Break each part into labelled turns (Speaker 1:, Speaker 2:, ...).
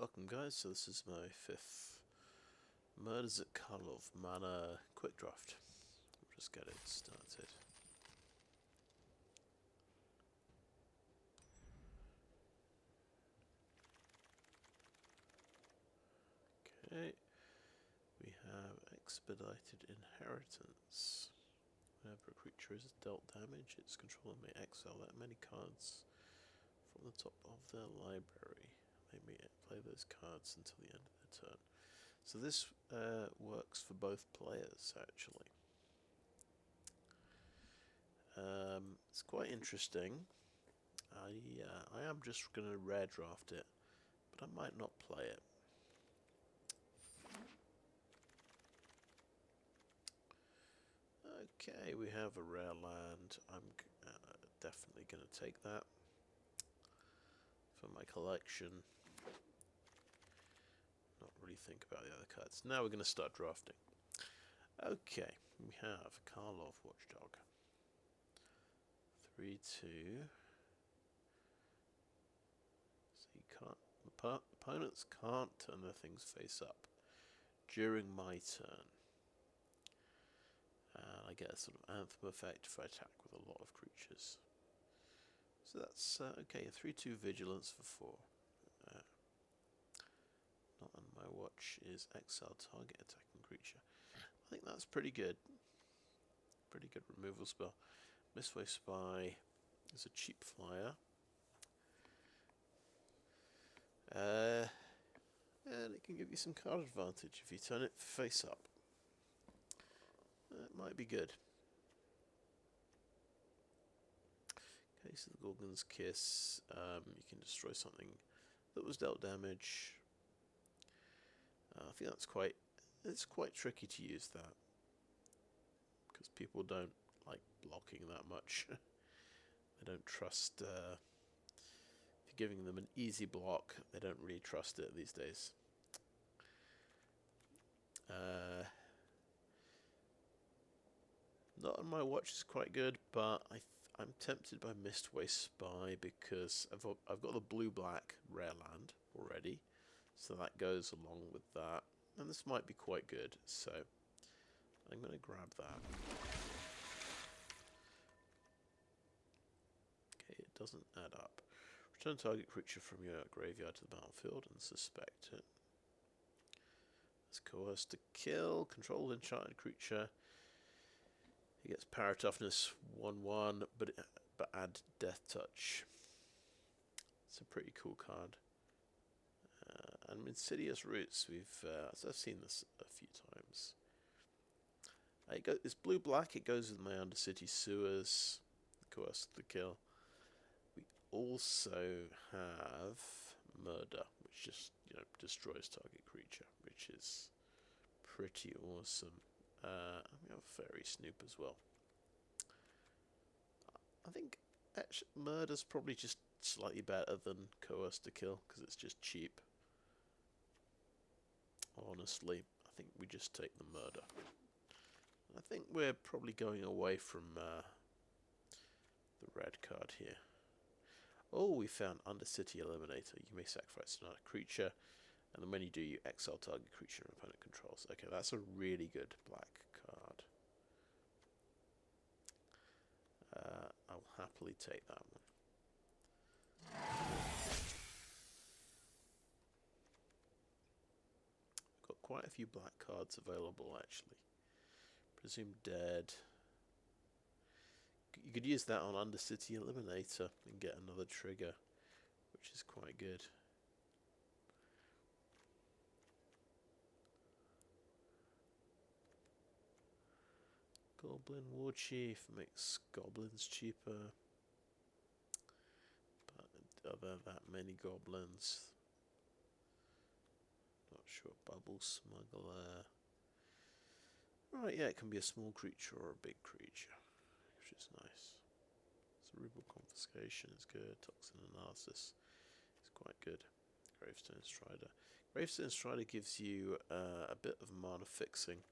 Speaker 1: Welcome guys, so this is my 5th Murders at Karlov Manor quick draft. We'll just get it started. Okay, we have Expedited Inheritance. Whenever a creature is dealt damage, its controller may exile that many cards from the top of their library. They may play those cards until the end of their turn. So this works for both players, actually. It's quite interesting. I am just going to rare draft it, but I might not play it. Okay, we have a rare land. I'm definitely going to take that for my collection. Not really think about the other cards. Now we're going to start drafting. Okay, we have Karlov Watchdog. 3/2. So you can't. Opponents can't turn their things face up during my turn. And I get a sort of anthem effect if I attack with a lot of creatures. So that's okay. A 3/2 vigilance for 4. Not on my watch is exile target attacking creature. I think that's pretty good. Pretty good removal spell. Mistway Spy is a cheap flyer. And it can give you some card advantage if you turn it face up. That might be good. Case of the Gorgon's Kiss, you can destroy something that was dealt damage. I think it's quite tricky to use that, because people don't like blocking that much. They don't trust, if you're giving them an easy block, they don't really trust it these days. Not on my watch is quite good, but I'm tempted by Mistway Spy because I've got the blue-black rare land already, so that goes along with that, and this might be quite good, so I'm going to grab that. Okay, it doesn't add up. Return target creature from your graveyard to the battlefield and suspect it. Let's coerce to kill. Control enchanted creature. He gets power toughness 1/1, but add death touch. It's a pretty cool card. And Insidious Roots, I've seen this a few times. It's blue-black. It goes with my Undercity Sewers. Coerce to kill. We also have Murder, which just destroys target creature, which is pretty awesome. And we have Faerie Snoop as well. I think actually Murder's probably just slightly better than Coerce to Kill because it's just cheap. Honestly, I think we just take the Murder. I think we're probably going away from the red card here. Oh, we found Undercity Eliminator. You may sacrifice another creature, and then when you do, you exile target creature and opponent controls. Okay, that's a really good black card. I'll happily take that one. We've got quite a few black cards available, actually. Presumed Dead. You could use that on Undercity Eliminator and get another trigger, which is quite good. Goblin Warchief makes goblins cheaper, but are there that many goblins? Not sure. Bubble Smuggler. Right, yeah, it can be a small creature or a big creature, which is nice. Cerebral Confiscation is good. Toxin Analysis is quite good. Gravestone Strider. Gravestone Strider gives you a bit of mana fixing.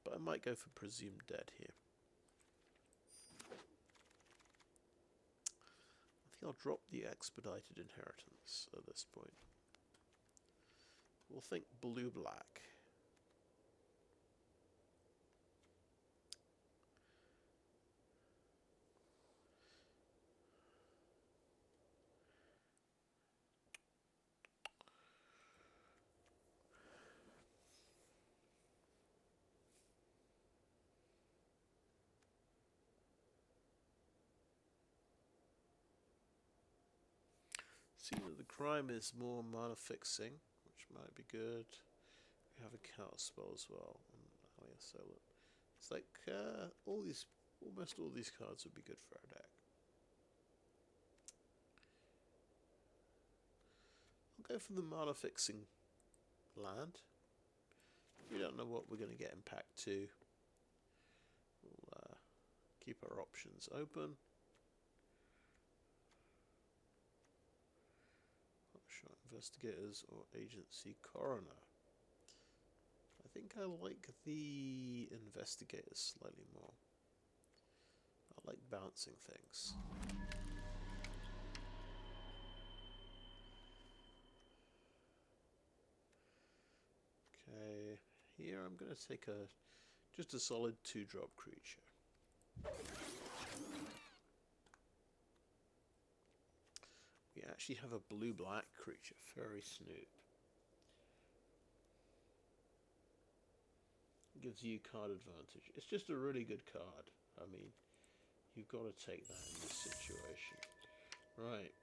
Speaker 1: But I might go for Presumed Dead here. I'll drop the Expedited Inheritance at this point. We'll think blue-black. See that the crime is more mana fixing, which might be good. We have a counter spell as well. It's like almost all these cards would be good for our deck. I'll go for the mana fixing land. We don't know what we're going to get in pack 2. We'll keep our options open. Hotshot Investigators or Agency Coroner. I think I like the Investigators slightly more. I like bouncing things. Okay, here I'm going to take just a solid 2-drop creature. We actually have a blue-black creature, Faerie Snoop. Gives you card advantage. It's just a really good card. I mean, you've got to take that in this situation. Right.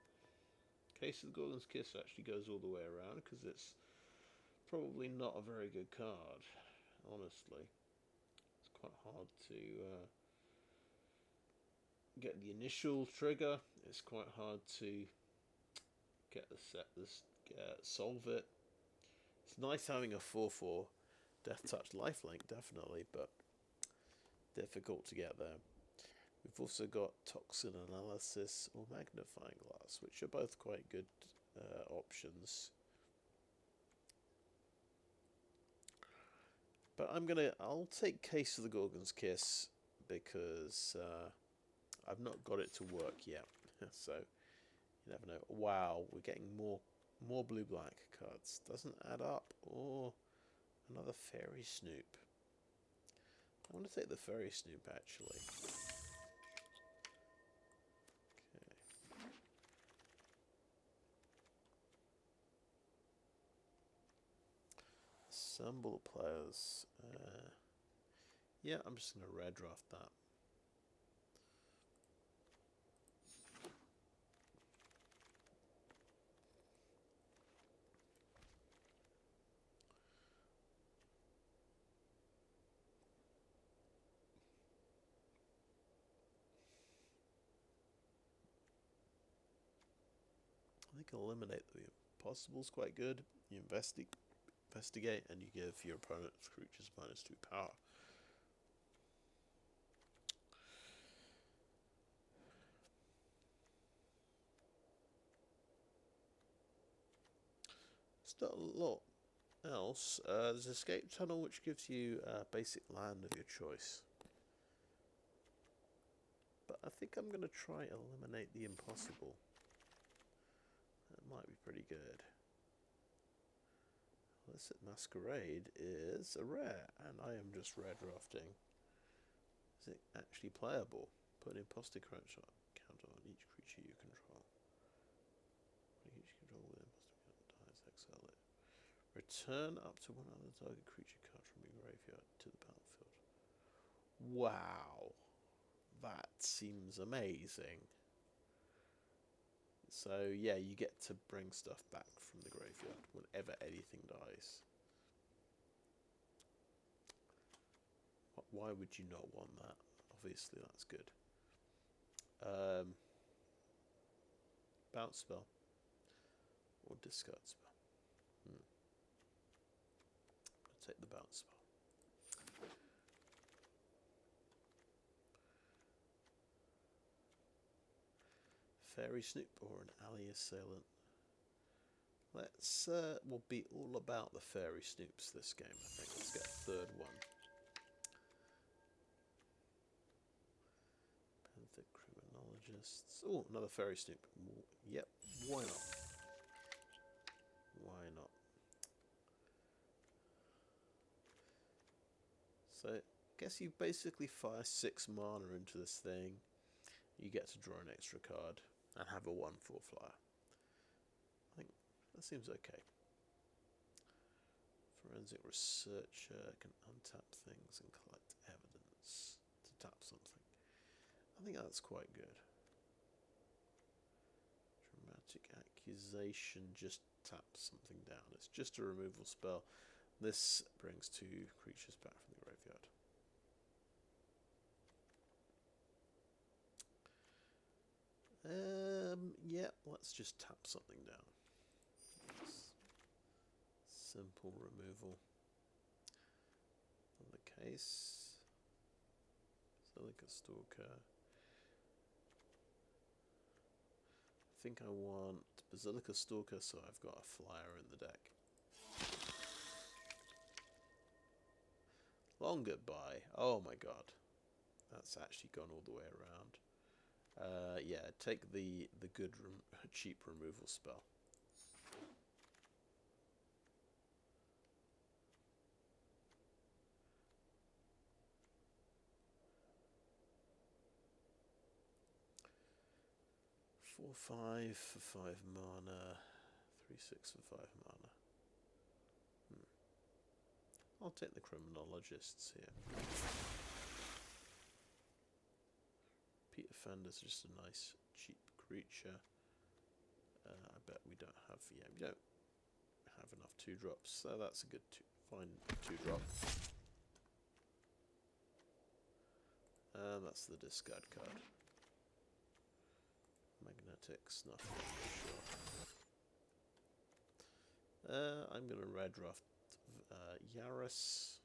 Speaker 1: Case of the Gorgon's Kiss actually goes all the way around because it's probably not a very good card, honestly. It's quite hard to get the initial trigger. It's quite hard to get solve it. It's nice having a 4/4 Death Touch lifelink, definitely, but difficult to get there. We've also got Toxin Analysis or Magnifying Glass, which are both quite good options. But I'll take Case of the Gorgon's Kiss because I've not got it to work yet. So you never know. Wow, we're getting more blue-black cards. Doesn't add up. Or another Faerie Snoop. I want to take the Faerie Snoop actually. Okay. Assemble players. Yeah, I'm just going to red draft that. I think Eliminate the Impossible's quite good. You investigate and you give your opponent's creatures -2 power. It's not a lot else. There's Escape Tunnel, which gives you a basic land of your choice. But I think I'm going to try Eliminate the Impossible. That might be pretty good. Illicit Masquerade is a rare, and I am just red drafting. Is it actually playable? Put an imposter counter on each creature you control. When each control with imposter counter dies, exile it. Return up to one other target creature card from your graveyard to the battlefield. Wow, that seems amazing. So yeah, you get to bring stuff back from the graveyard whenever anything dies. Why would you not want that? Obviously that's good. Bounce spell. Or discard spell. I'll take the bounce spell. Faerie Snoop or an Alley Assailant. We'll be all about the Faerie Snoops this game, I think. Let's get a third one. Benthic Criminologists. Oh, another Faerie Snoop. Yep, why not? Why not? So, I guess you basically fire 6 mana into this thing. You get to draw an extra card and have a 1/4 flyer. I think that seems okay. Forensic Researcher can untap things and collect evidence to tap something. I think that's quite good. Dramatic Accusation just taps something down. It's just a removal spell. This brings 2 creatures back from the graveyard. Yeah, let's just tap something down. Simple removal. In the case, Basilica Stalker. I think I want Basilica Stalker, so I've got a flyer in the deck. Long goodbye. Oh my god. That's actually gone all the way around. Yeah, take the good cheap removal spell. Four, 5 for 5 mana. 3/6 for 5 mana. I'll take the Criminologists here. Repeat Offender's just a nice cheap creature. I bet we don't have, yeah, we don't have enough 2-drops, so that's a good fine 2-drop. And that's the discard card. Magnetic Snuffler, sure. I'm going to red draft Yaris.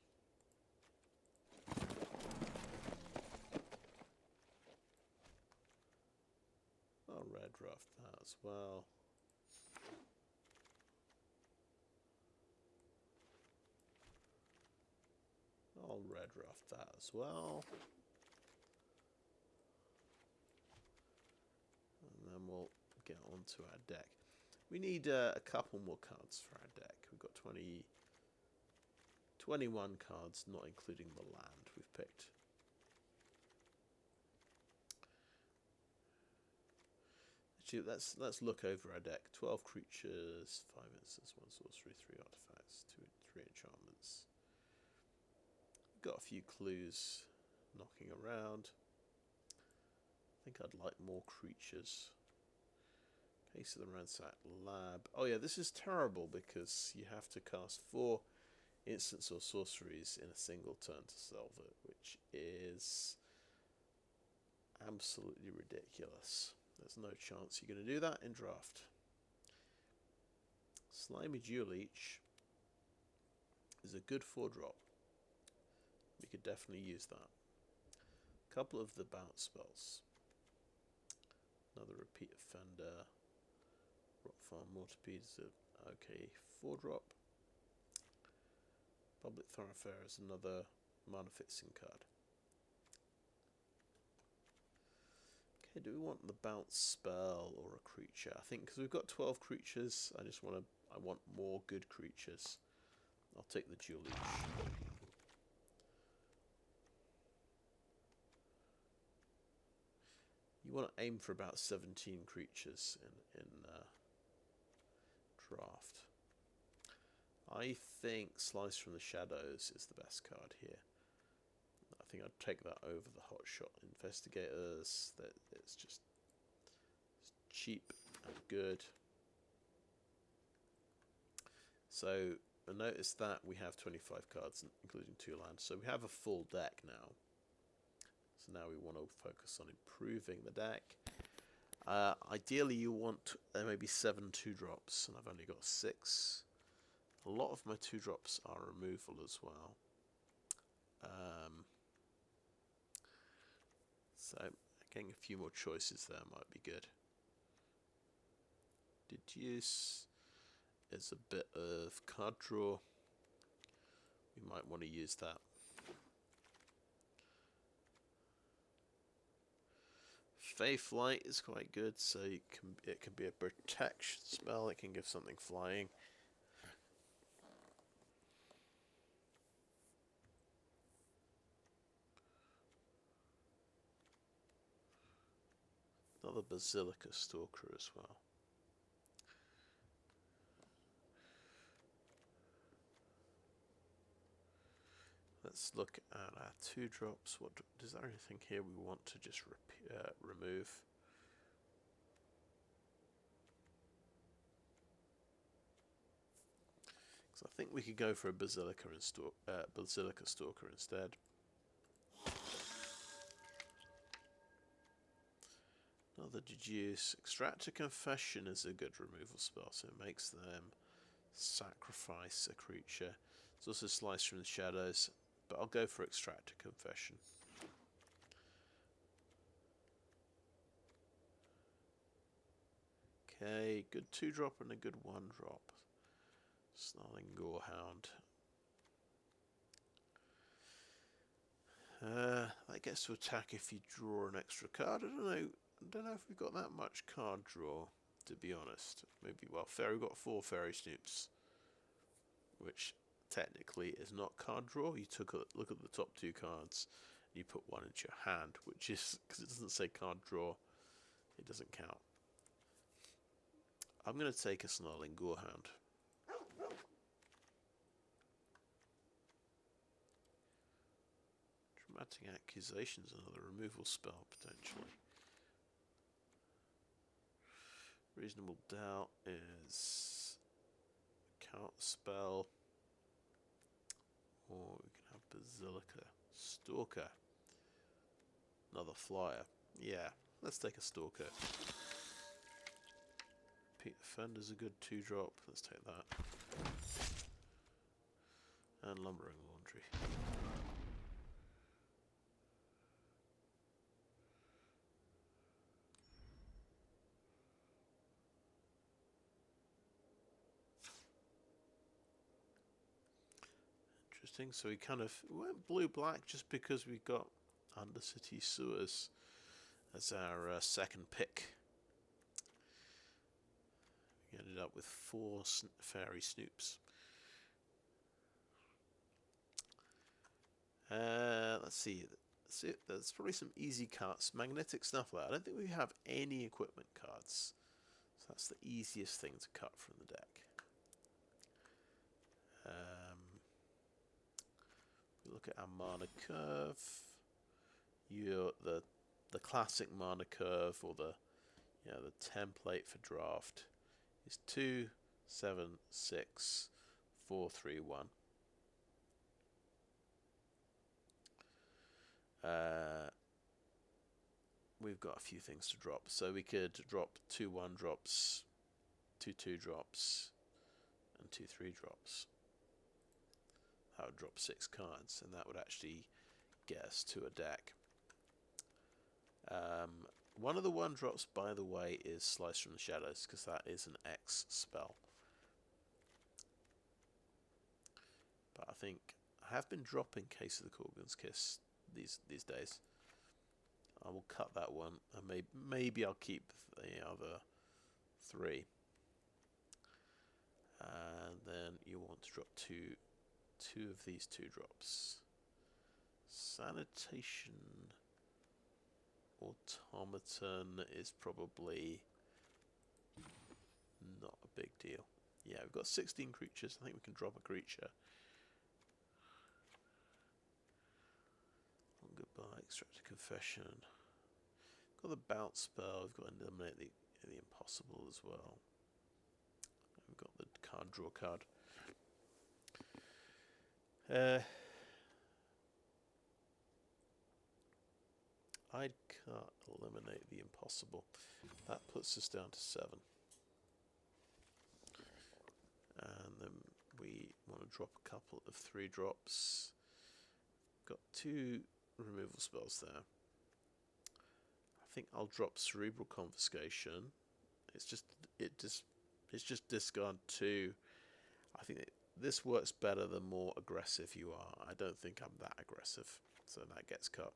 Speaker 1: I'll red draft that as well. I'll red draft that as well. And then we'll get onto our deck. We need a couple more cards for our deck. We've got 21 cards, not including the land we've picked. Actually, let's look over our deck. 12 creatures, 5 instants, 1 sorcery, 3 artifacts, 3 enchantments. Got a few clues knocking around. I think I'd like more creatures. Case of the Ransacked Lab. Oh yeah, this is terrible because you have to cast 4 instants or sorceries in a single turn to solve it, which is absolutely ridiculous. There's no chance you're going to do that in draft. Slimy Dualleech is a good 4-drop. We could definitely use that. A couple of the bounce spells. Another Repeat Offender. Rock Farm Mortipede is a okay 4-drop. Public Thoroughfare is another mana fixing card. Okay, do we want the bounce spell or a creature? I think because we've got 12 creatures, I want more good creatures. I'll take the Dualleech. You want to aim for about 17 creatures in draft. I think Slice from the Shadows is the best card here. I think I'd take that over the Hotshot Investigators. It's just cheap and good. So I noticed that we have 25 cards, including 2 lands. So we have a full deck now. So now we want to focus on improving the deck. Ideally, you want maybe 7 2-drops, and I've only got 6. A lot of my 2-drops are removal as well. So getting a few more choices there might be good. Deduce is a bit of card draw. We might want to use that. Fae Flight is quite good, so it can be a protection spell. It can give something flying. Another Basilica Stalker as well. Let's look at our 2-drops. Is there anything here we want to just remove? Because I think we could go for a Basilica Stalker instead. Another Deduce. Extract a Confession is a good removal spell, so it makes them sacrifice a creature. It's also Slice from the Shadows, but I'll go for Extract a Confession. Okay, good 2-drop and a good 1-drop. Snarling Gorehound. That gets to attack if you draw an extra card. I don't know if we've got that much card draw, to be honest. Maybe, well, we've got 4 Faerie Snoops, which technically is not card draw. You took a look at the top 2 cards, and you put 1 into your hand, which is, because it doesn't say card draw, it doesn't count. I'm going to take a Snarling Gorehound. Dramatic Accusation is another removal spell, potentially. Reasonable Doubt is a counter spell. Or we can have Basilica Stalker. Another flyer. Yeah, let's take a Stalker. Repeat Defender's a good 2-drop. Let's take that. And Lumbering Laundry. Interesting. So we kind of went blue-black just because we got Undercity Sewers as our second pick. We ended up with 4 Faerie Snoops. Let's see. There's probably some easy cards. Magnetic Snuffler. I don't think we have any equipment cards. So that's the easiest thing to cut from the deck. We look at our mana curve. The classic mana curve, or the template for draft, is 2, 7, 6, 4, 3, 1. We've got a few things to drop, so we could drop 2 1-drops, 2 2-drops, and 2 3-drops. That would drop 6 cards, and that would actually get us to a deck. One of the 1-drops, by the way, is Slice from the Shadows, because that is an X spell. But I think I have been dropping Case of the Gorgon's Kiss these days. I will cut that one, and maybe I'll keep the other 3. And then you want to drop two of these 2-drops. Sanitation Automaton is probably not a big deal. Yeah, we've got 16 creatures. I think we can drop a creature. Goodbye, Extract a Confession. We've got the Bounce spell. We've got to eliminate the Impossible as well. We've got the card draw card. I'd eliminate the Impossible. That puts us down to 7. And then we want to drop a couple of 3-drops. Got 2 removal spells there. I think I'll drop Cerebral Confiscation. It's just discard 2. I think this works better the more aggressive you are. I don't think I'm that aggressive, so that gets cut.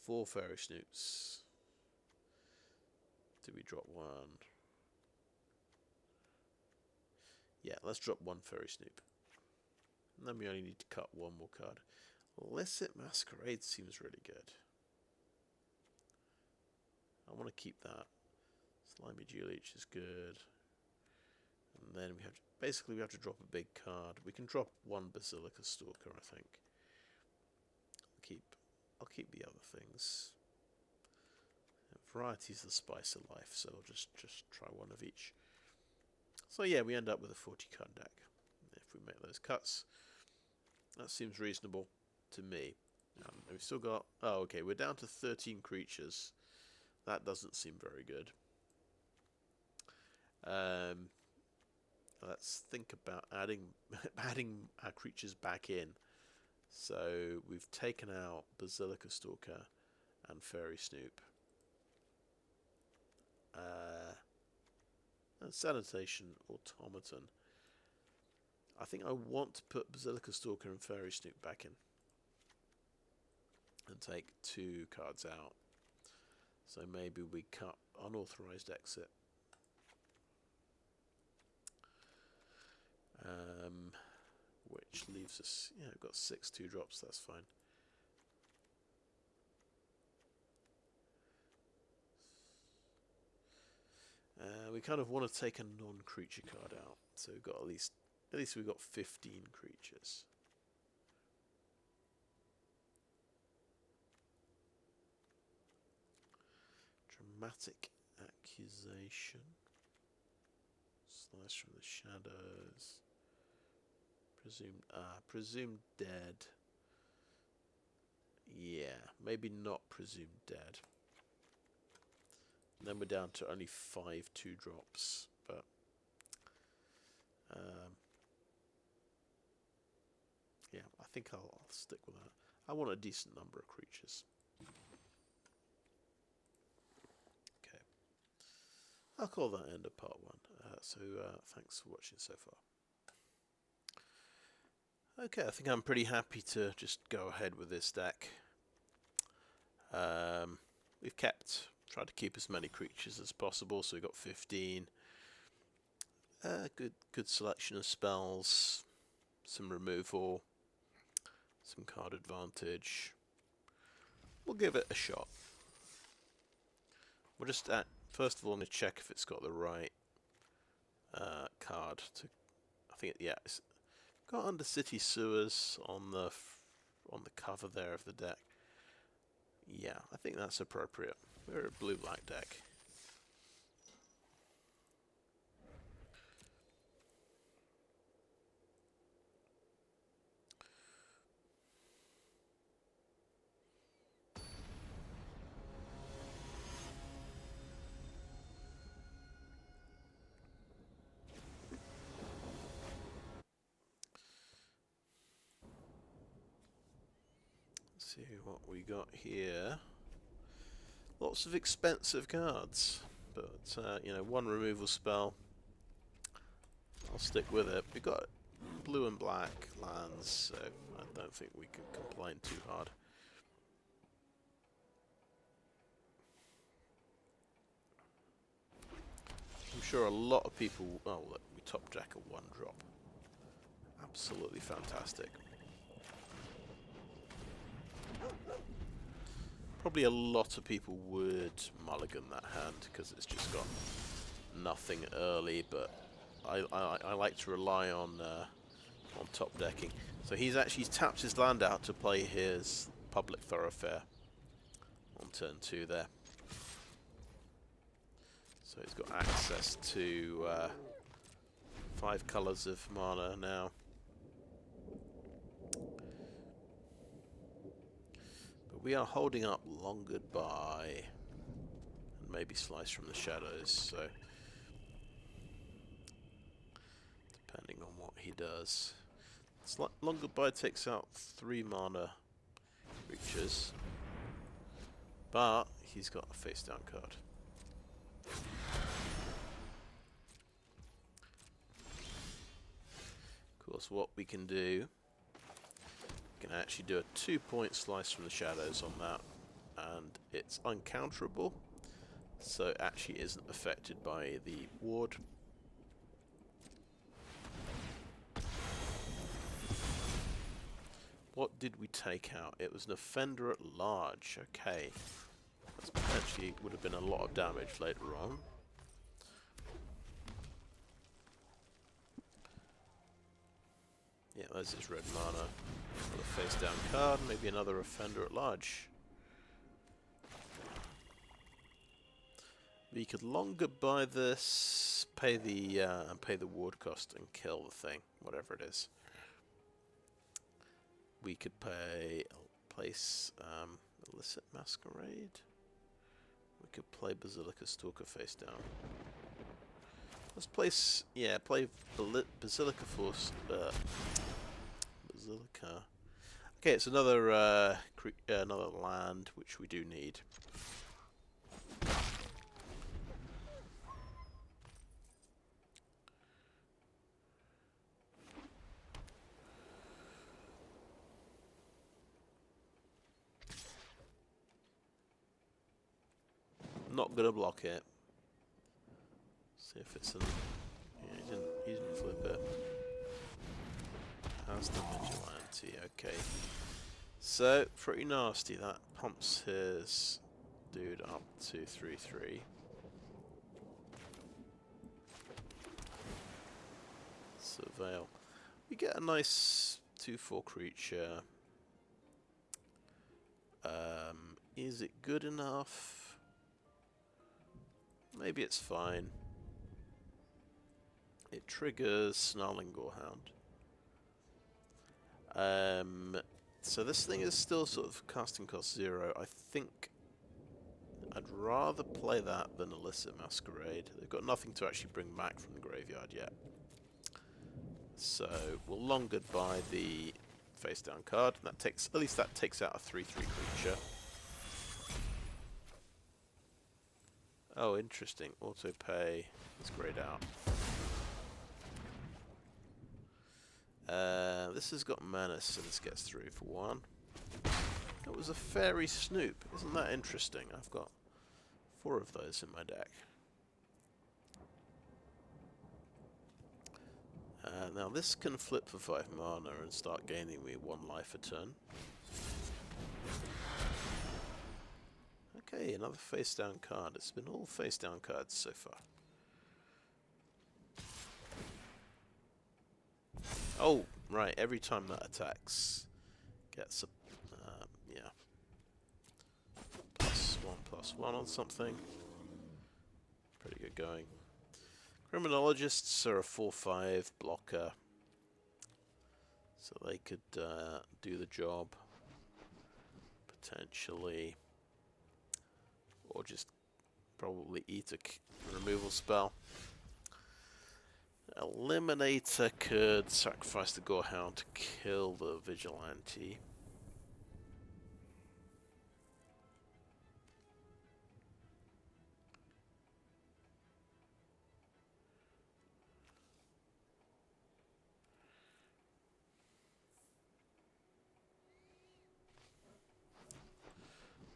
Speaker 1: 4 Faerie Snoops. Did we drop one? Yeah, let's drop 1 Faerie Snoop. And then we only need to cut 1 more card. Illicit Masquerade seems really good. I want to keep that. Slimy Dualleech is good. And then we have to, basically we have to drop a big card. We can drop 1 Basilica Stalker, I think. I'll keep the other things. Variety is the spice of life, so I'll just try 1 of each. So yeah, we end up with a 40 card deck if we make those cuts. That seems reasonable to me. We've still got... Oh, okay, we're down to 13 creatures. That doesn't seem very good. Let's think about adding our creatures back in. So we've taken out Basilica Stalker and Faerie Snoop. And Sanitation Automaton. I think I want to put Basilica Stalker and Faerie Snoop back in. And take 2 cards out. So maybe we cut Unauthorized Exit. Which leaves us, yeah, we've got 6 2-drops, that's fine. We kind of want to take a non-creature card out, so we've got at least we've got 15 creatures. Dramatic Accusation. Slice from the Shadows. Presumed dead. Yeah, maybe not presumed dead. And then we're down to only 5 2-drops, but yeah, I think I'll stick with that. I want a decent number of creatures. Okay, I'll call that end of part 1. So thanks for watching so far. Okay, I think I'm pretty happy to just go ahead with this deck. We've tried to keep as many creatures as possible, so we've got 15. Good selection of spells, some removal, some card advantage. We'll give it a shot. We'll just first of all, I'm going to check if it's got the right card. I think it's got Undercity Sewers on the cover there of the deck. Yeah, I think that's appropriate. We're a blue-black deck. Let's see what we got here. Lots of expensive cards, but you know, 1 removal spell. I'll stick with it. We've got blue and black lands, so I don't think we can complain too hard. I'm sure a lot of people... Oh, look, we top jack a 1-drop. Absolutely fantastic. Probably a lot of people would mulligan that hand because it's just got nothing early, but I like to rely on top decking. So he's tapped his land out to play his Public Thoroughfare on turn 2 there. So he's got access to 5 colours of mana now. But we are holding up Long Goodbye and maybe Slice from the Shadows, so depending on what he does. Long Goodbye takes out 3 mana creatures, but he's got a face down card. Of course, what we can do, we can actually do a 2-point Slice from the Shadows on that and it's uncounterable, so it actually isn't affected by the ward. What did we take out? It was an offender at large. Okay. That potentially would have been a lot of damage later on. Yeah, there's his red mana. Another face down card, maybe another offender at large. We could longer buy this, pay the ward cost and kill the thing, whatever it is. We could place Illicit Masquerade. We could play Basilica Stalker face down. Let's place, play Basilica Force. Basilica. Okay, it's another another land which we do need. Not gonna block it. See if it's an. Yeah, he didn't flip it. How's the vigilante? Okay. So pretty nasty. That pumps his dude up to 3/3. Surveil. We get a nice 2/4 creature. Is it good enough? Maybe it's fine. It triggers Snarling Gorehound. So this thing is still sort of casting cost 0. I think I'd rather play that than Illicit Masquerade. They've got nothing to actually bring back from the graveyard yet. So we'll long goodbye the face down card. That takes, at least that takes out a 3/3 creature. Oh, interesting. Auto pay. It's grayed out. This has got menace, so this gets through for 1. It was a Faerie Snoop. Isn't that interesting? I've got 4 of those in my deck. Now this can flip for 5 mana and start gaining me 1 life a turn. Okay, another face down card. It's been all face down cards so far. Oh, right, every time that attacks gets a, yeah, +1/+1 on something. Pretty good going. Criminologists are a 4/5 blocker, so they could do the job, potentially. Or just probably eat a removal spell. Eliminator could sacrifice the Gorehound to kill the vigilante.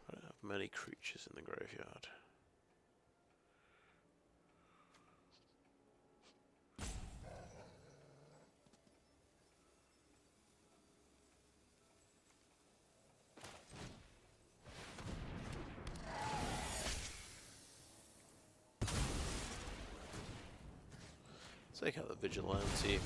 Speaker 1: I don't have many creatures in the graveyard. Take out the vigilante.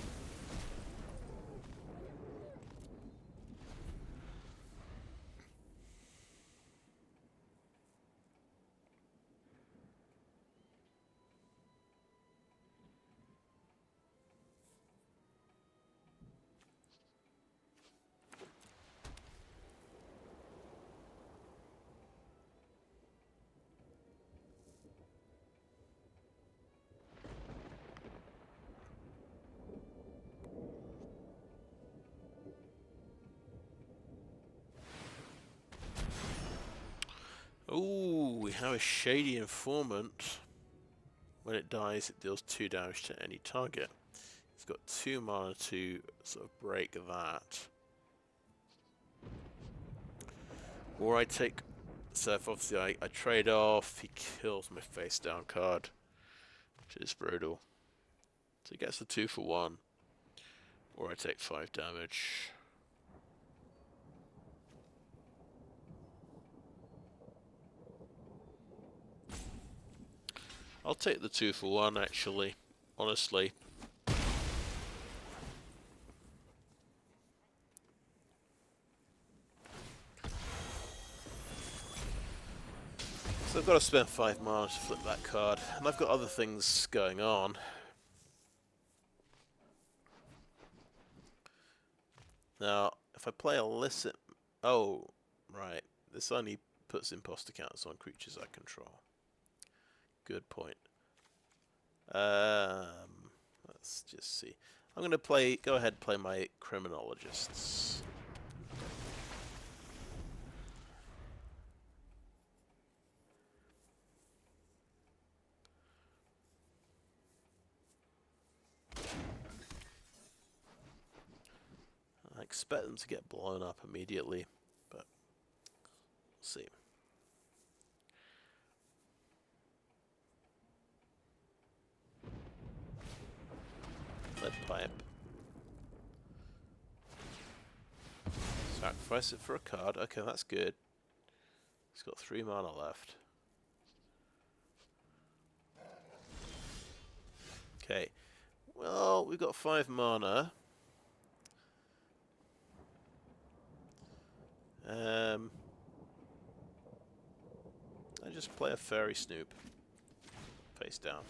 Speaker 1: Ooh, we have a Shady Informant. When it dies, it deals 2 damage to any target. It's got 2 mana to sort of break that. Or I take So if obviously I trade off, he kills my face down card, which is brutal. So he gets the 2 for 1, or I take 5 damage. I'll take the 2 for 1 actually, honestly. So I've got to spend 5 mana to flip that card, and I've got other things going on. Now, if I play Illicit... Oh, right. This only puts imposter counters on creatures I control. Good point. Let's just see. I'm going to go ahead and play my Criminologists. I expect them to get blown up immediately, but we'll see. Lead pipe. Sacrifice it for a card. Okay, that's good. He's got 3 mana left. Okay. Well, we've got 5 mana. I just play a Faerie Snoop. Face down.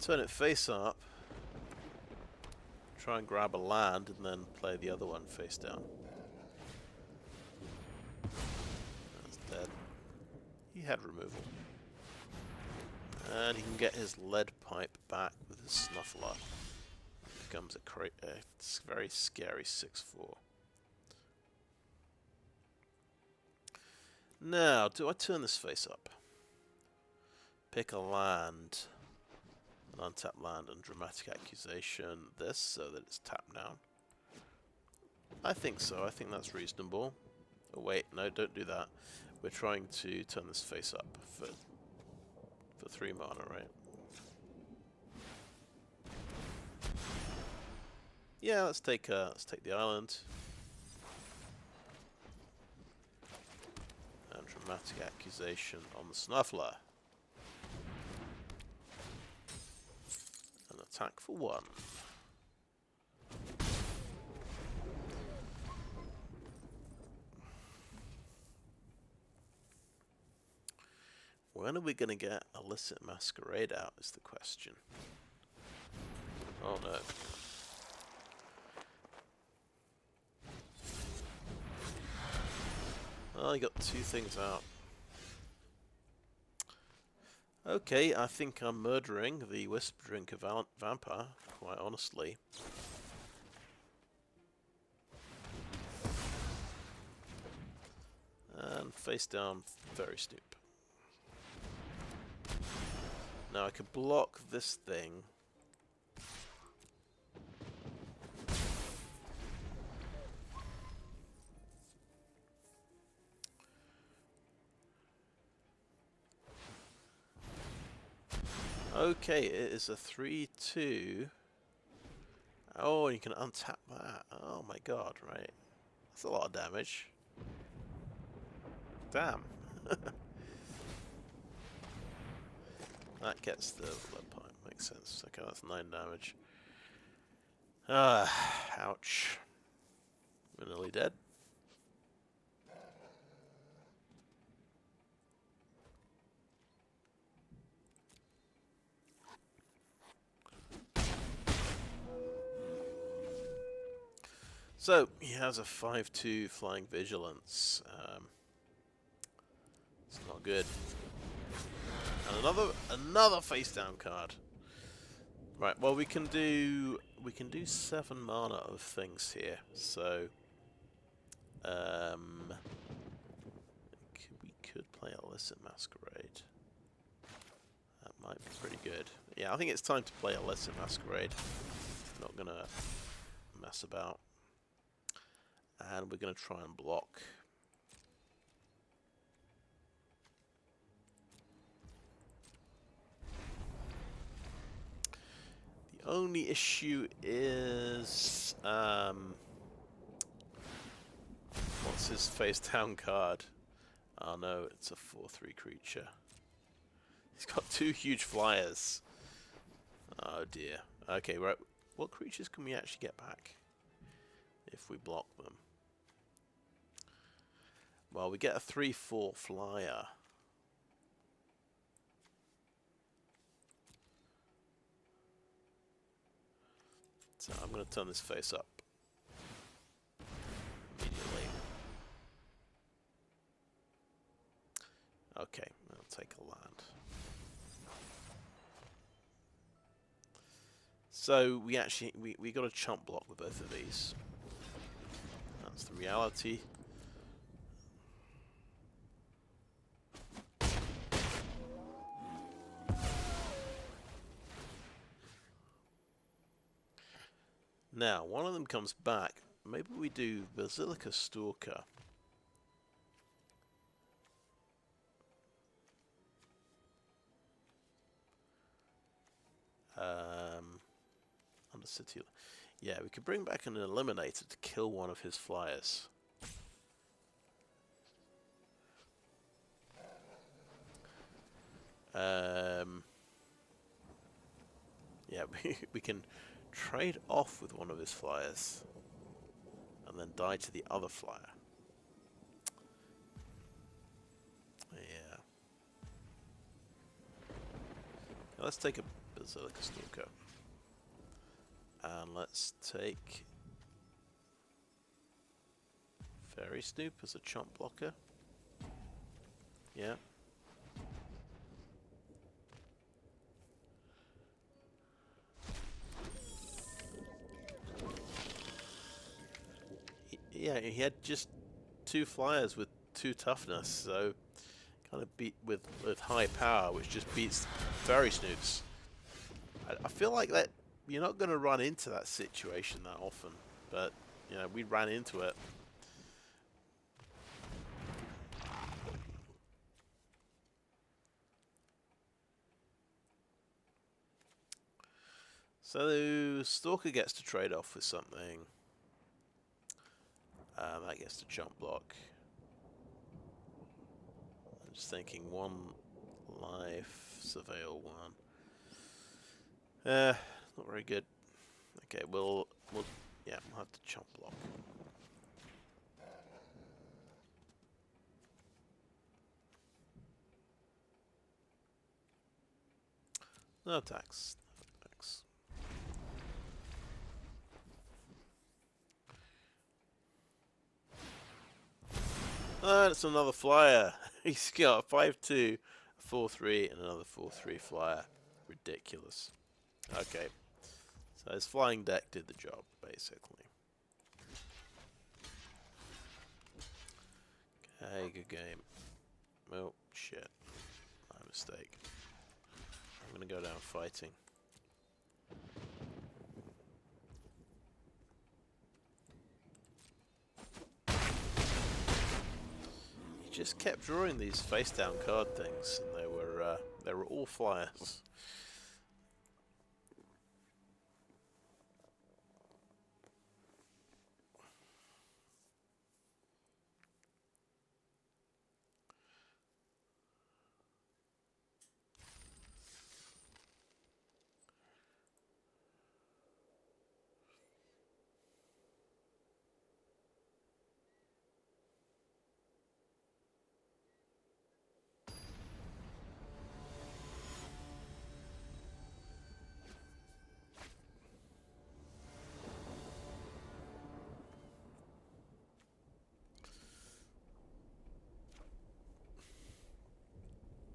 Speaker 1: Turn it face up. Try and grab a land and then play the other one face down. That's dead. He had removal. And he can get his lead pipe back with his Snuffler. Becomes a very scary 6/4. Now, do I turn this face up? Pick a land. An untapped land and Dramatic Accusation this so that it's tapped down. I think so. I think that's reasonable. Oh wait, no, don't do that. We're trying to turn this face up for 3 mana, right? Yeah, let's take the island. And Dramatic Accusation on the Snuffler. And attack for 1. When are we going to get Illicit Masquerade out is the question. Oh no. Oh, you got 2 things out. Okay, I think I'm murdering the Whisper Drinker Vampire, quite honestly. And face down Faerie Snoop. Now I could block this thing. Okay, it is a 3/2. Oh, and you can untap that. Oh my god, right. That's a lot of damage. Damn. That gets the lead pipe. Makes sense. Okay, that's 9 damage. Ouch. We're nearly dead. So, he has a 5/2 Flying Vigilance. It's not good. And another face down card. Right, well we can do 7 mana of things here. So We could play Illicit Masquerade. That might be pretty good. Yeah, I think it's time to play Illicit Masquerade. I'm not gonna mess about. And we're gonna try and block. The only issue is what's his face down card? Oh no, it's a 4/3 creature. He's got 2 huge flyers. Oh dear. Okay, right. What creatures can we actually get back if we block them? Well, we get a 3/4 flyer. So I'm going to turn this face up immediately. Okay, I'll take a land. So we actually we got a chump block with both of these. That's the reality. Now, one of them comes back. Maybe we do Basilica Stalker. Undercity. Yeah, we could bring back an Eliminator to kill one of his flyers. Yeah, we can trade off with one of his flyers and then die to the other flyer. Yeah. Now let's take a Basilica Stalker. And let's take Faerie Snoop as a chump blocker. Yeah. Yeah, he had just 2 flyers with 2 toughness, so kind of beat with high power, which just beats Faerie Snoops. I feel like that you're not going to run into that situation that often, but you know, we ran into it. So Stalker gets to trade off with something. That gets to jump block. I'm just thinking 1 life, surveil 1. Not very good. Okay, we'll have to jump block. No attacks. No attacks. And it's another flyer. He's got a 5/2, a 4/3, and another 4/3 flyer. Ridiculous. Okay. So his flying deck did the job, basically. Okay, good game. Oh, shit. My mistake. I'm gonna go down fighting. He just kept drawing these face down card things, and they were all flyers.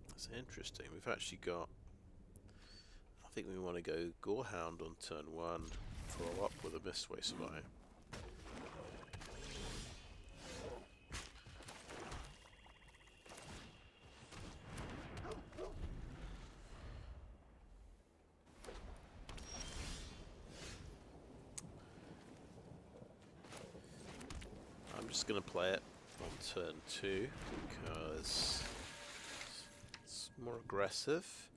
Speaker 1: That's interesting. We've actually got... I think we want to go Gorehound on turn 1, follow up with a Mistway Spy. just going to play it on turn 2 because it's more aggressive.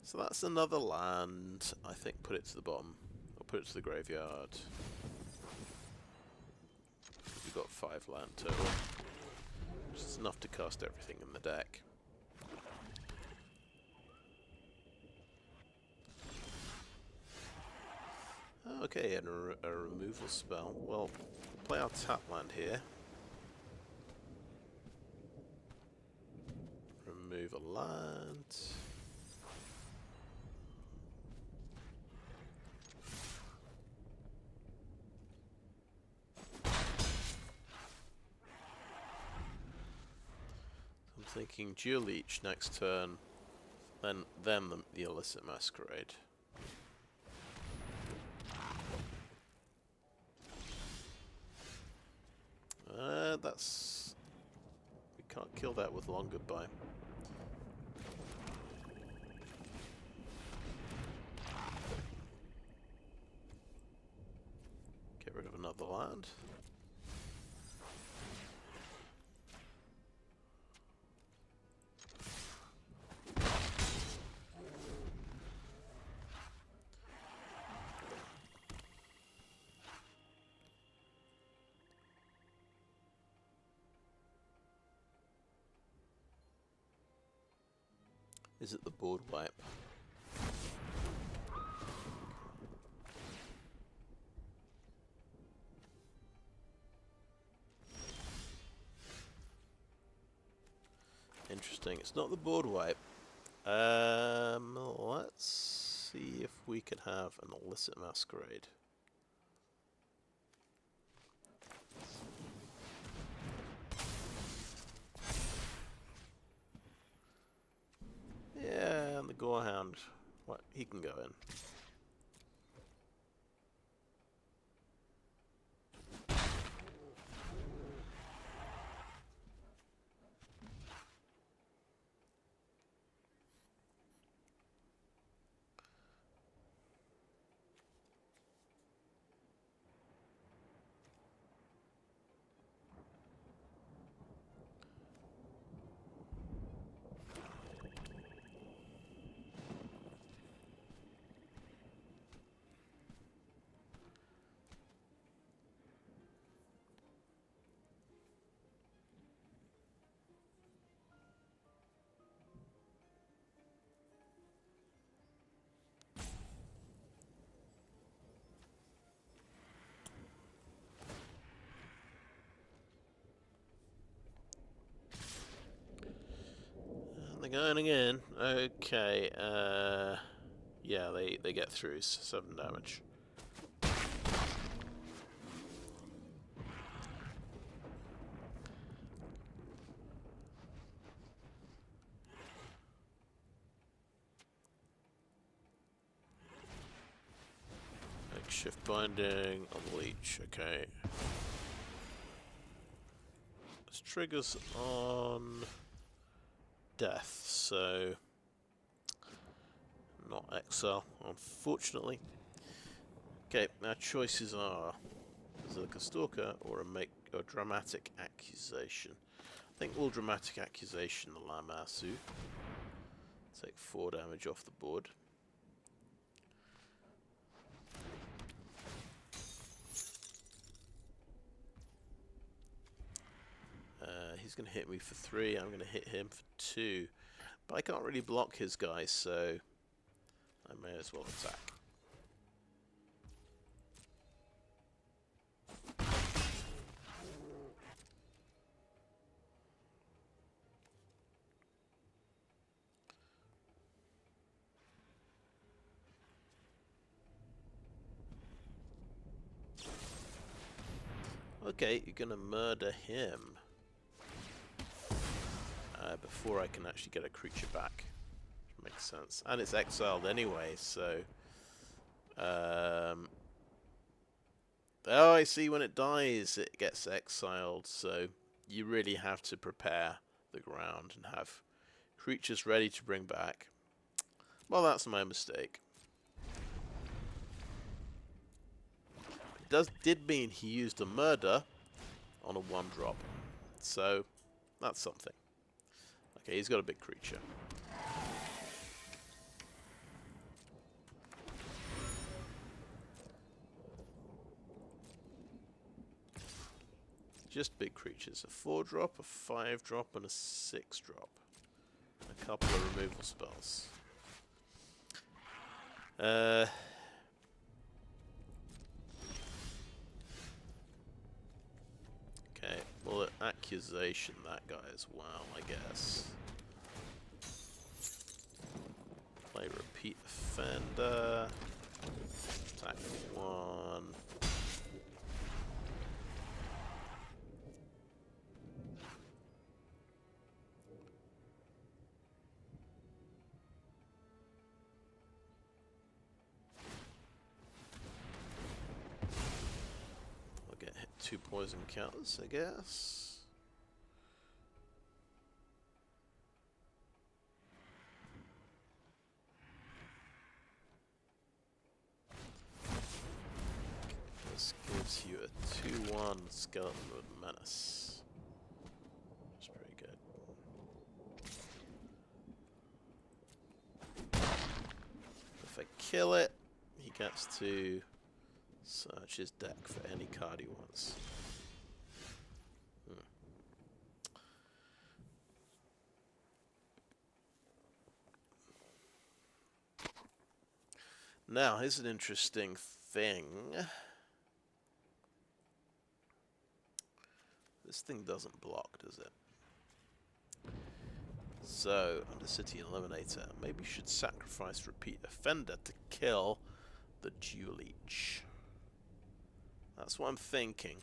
Speaker 1: So that's another land. I think put it to the bottom, or put it to the graveyard. We've got 5 land total, which is enough to cast everything in the deck. Okay, and a removal spell. Well, play our tap land here. Remove a land. I'm thinking Dualleech next turn, then the Illicit Masquerade. We can't kill that with Long Goodbye. Get rid of another land. Is it the board wipe? Interesting. It's not the board wipe. Let's see if we can have an Illicit Masquerade. Yeah, and the Gorehound. What? He can go in. They're going again. Okay, yeah, they get through, 7 damage. Makeshift binding on the leech, okay. This triggers on death, so not exile, unfortunately. Okay, our choices are Basilica Stalker or a Dramatic Accusation. I think we'll Dramatic Accusation the Lamasu. Take 4 damage off the board. He's going to hit me for 3, I'm going to hit him for 2. But I can't really block his guys, so I may as well attack. Okay, you're going to murder him before I can actually get a creature back. Which makes sense. And it's exiled anyway, so... oh, I see, when it dies, it gets exiled, so you really have to prepare the ground and have creatures ready to bring back. Well, that's my mistake. Did mean he used a murder, on a 1-drop. So, that's something. Okay, he's got a big creature. Just big creatures. A 4-drop, a 5-drop, and a 6-drop. A couple of removal spells. Okay, well, accusation that guy as well, I guess. Play repeat offender. Attack 1. I'll get hit 2 poison counters, I guess. This gives you a 2/1 skeleton with menace. That's pretty good. If I kill it, he gets to search his deck for any card he wants. Now, here's an interesting thing. This thing doesn't block, does it? So, Undercity Eliminator. Maybe you should sacrifice Repeat Offender to kill the Dualleech. That's what I'm thinking.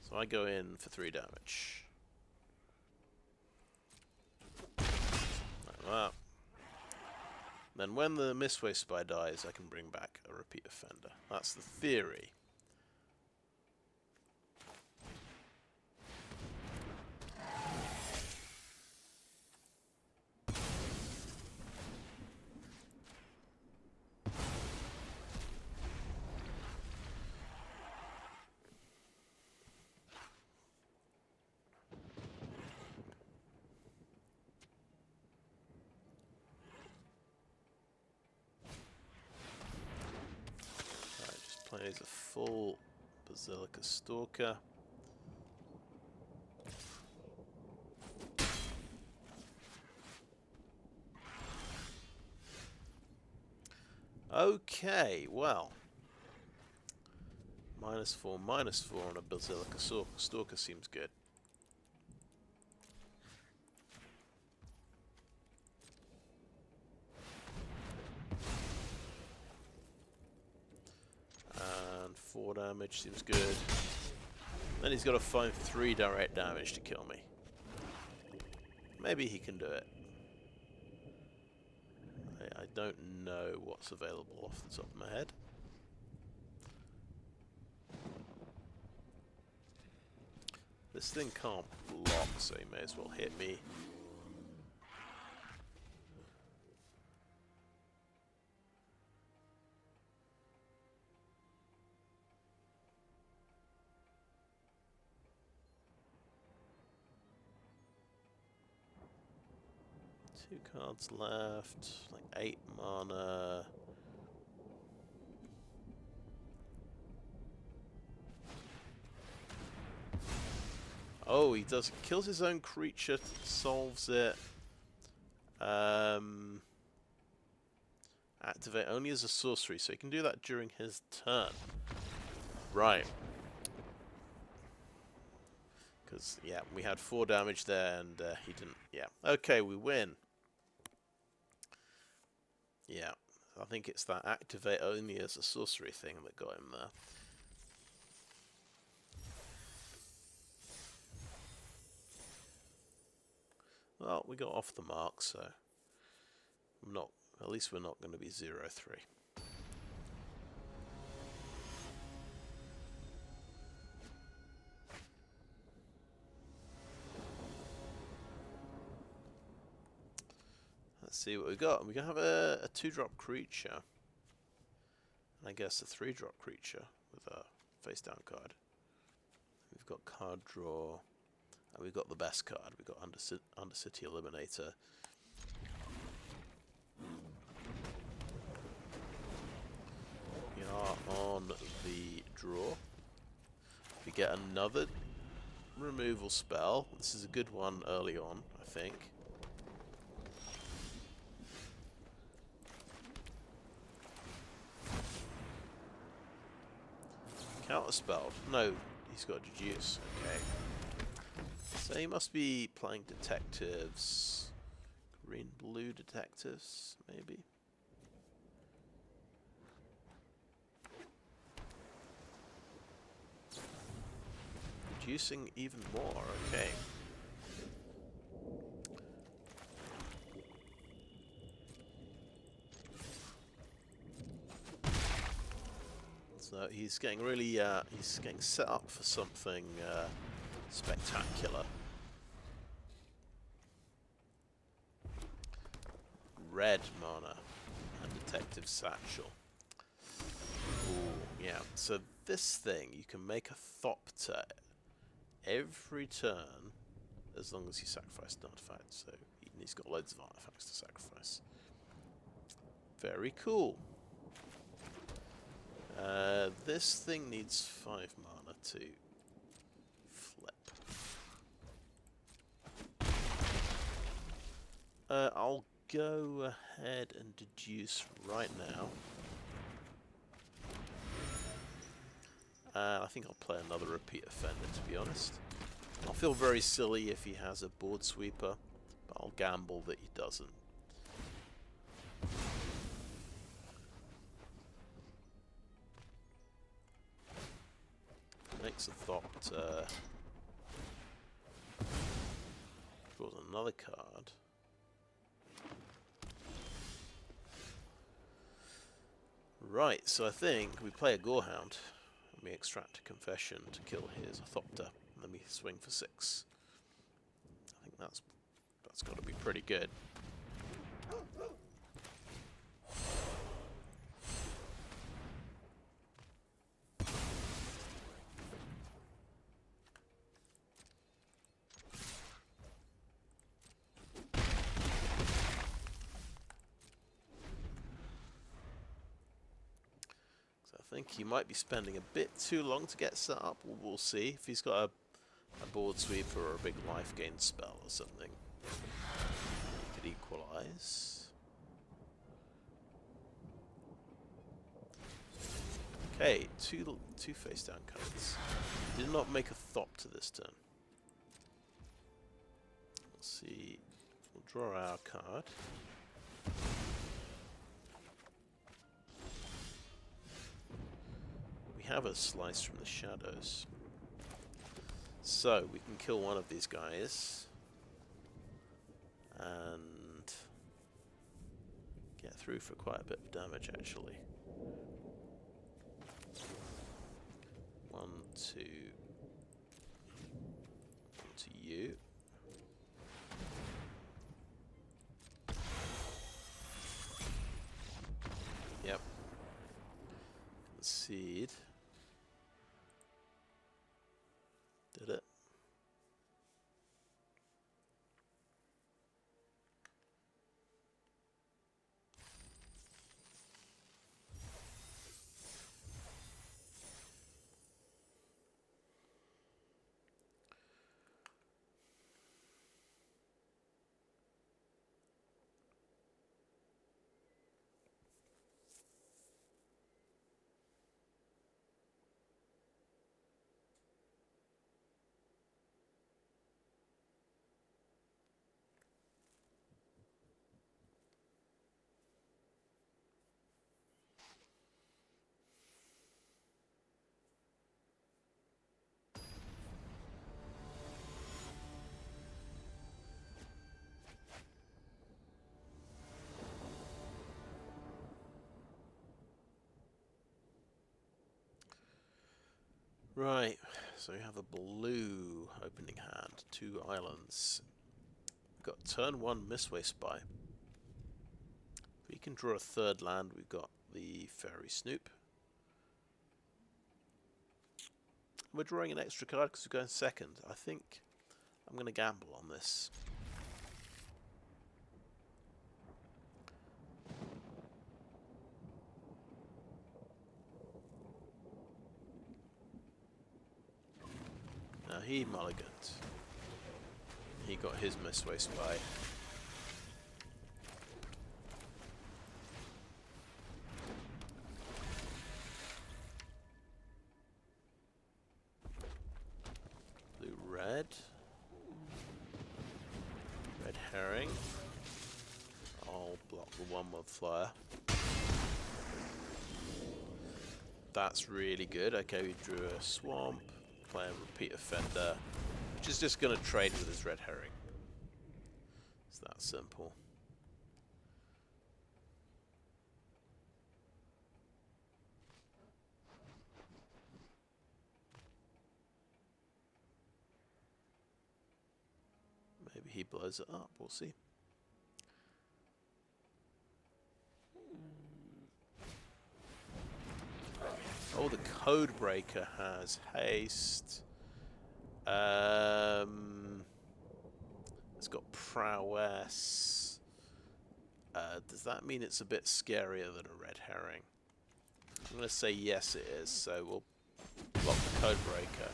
Speaker 1: So I go in for 3 damage. Like that. Then when the Mistway Spy dies, I can bring back a Repeat Offender. That's the theory. Plays a full Basilica Stalker. Okay, well. -4, -4 on a Basilica Stalker seems good. And 4 damage seems good. Then he's got to find 3 direct damage to kill me. Maybe he can do it. I don't know what's available off the top of my head. This thing can't block, so he may as well hit me. Two cards left, like 8 mana. Oh, he does. Kills his own creature, solves it. Activate only as a sorcery, so he can do that during his turn. Right. Because, yeah, we had 4 damage there, and he didn't. Yeah. Okay, we win. Yeah. I think it's that activate only as a sorcery thing that got him there. Well, we got off the mark, so I'm not. At least we're not going to be 0-3. Let's see what we got. We can have a 2-drop creature, and I guess a 3-drop creature with a face-down card. We've got card draw. And we've got the best card. We've got Undercity Eliminator. We are on the draw. We get another removal spell. This is a good one early on, I think. Counterspelled. No, he's got Deduce. Okay. So he must be playing detectives. Green-blue detectives, maybe. Reducing even more, okay. So he's getting really, he's getting set up for something spectacular. Red mana and Detective Satchel. Ooh, yeah. So this thing, you can make a Thopter every turn as long as you sacrifice an artifact. So he's got loads of artifacts to sacrifice. Very cool. This thing needs 5 mana to flip. I'll go ahead and deduce right now. I think I'll play another repeat offender, to be honest. I'll feel very silly if he has a board sweeper, but I'll gamble that he doesn't. Makes a Thopter. Draws another card. Right, so I think we play a Gorehound, and we extract a Confession to kill his Thopter, and then we swing for 6. I think that's got to be pretty good. I think he might be spending a bit too long to get set up. We'll see if he's got a board sweeper or a big life gain spell or something. He could equalize. Okay, two face down cards. Did not make a Thopter this turn. Let's see. We'll draw our card. We have a Slice from the Shadows. So, we can kill one of these guys. And get through for quite a bit of damage, actually. 1, 2. 1 to you. Yep. Concede. Did it? Right, so we have a blue opening hand, 2 islands. We've got turn 1 Mistway Spy. If we can draw a 3rd land, we've got the Faerie Snoop. we're drawing an extra card because we're going second. I think I'm going to gamble on this. Now he mulliganed. He got his Mistway Spy. Red. Red herring. I'll block the 1/1 flyer. That's really good. Okay, we drew a swamp, play a repeat offender, which is just going to trade with his red herring. It's that simple. Maybe he blows it up, we'll see. Oh, the Codebreaker has haste. It's got prowess. Does that mean it's a bit scarier than a red herring? I'm going to say yes it is, so we'll block the Codebreaker.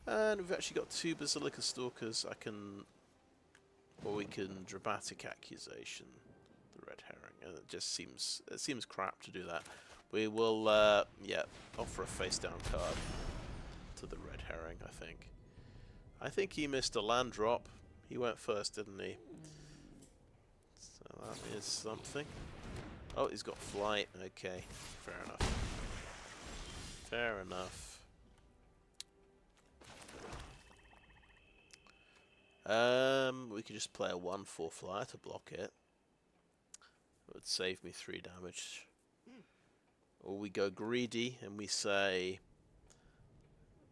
Speaker 1: And we've actually got 2 Basilica Stalkers. We can Dramatic Accusation the red herring, and it seems crap to do that. We will, yeah, offer a face down card to the red herring. I think he missed a land drop. He went first, didn't he? So that is something. Oh, he's got flight. Okay, fair enough. Fair enough. We could just play a 1/4 flyer to block it. It would save me 3 damage. Or we go greedy and we say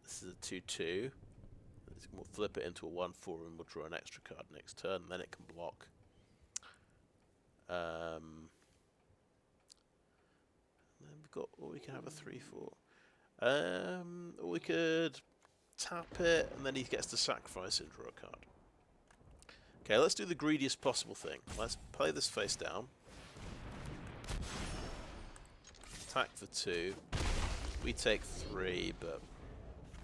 Speaker 1: this is a 2/2. We'll flip it into a 1/4 and we'll draw an extra card next turn, and then it can block. And then we've got, or we can have a 3/4. Or we could tap it and then he gets to sacrifice it and draw a card. Okay, let's do the greediest possible thing. Let's play this face down. Attack for 2. We take 3, but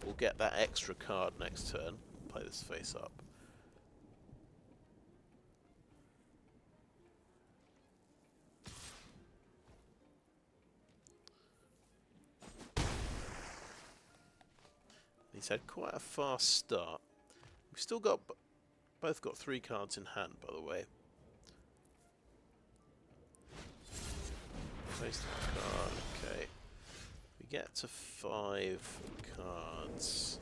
Speaker 1: we'll get that extra card next turn. Play this face up. He's had quite a fast start. We've still got both got 3 cards in hand, by the way. Face down card, okay. We get to 5 cards.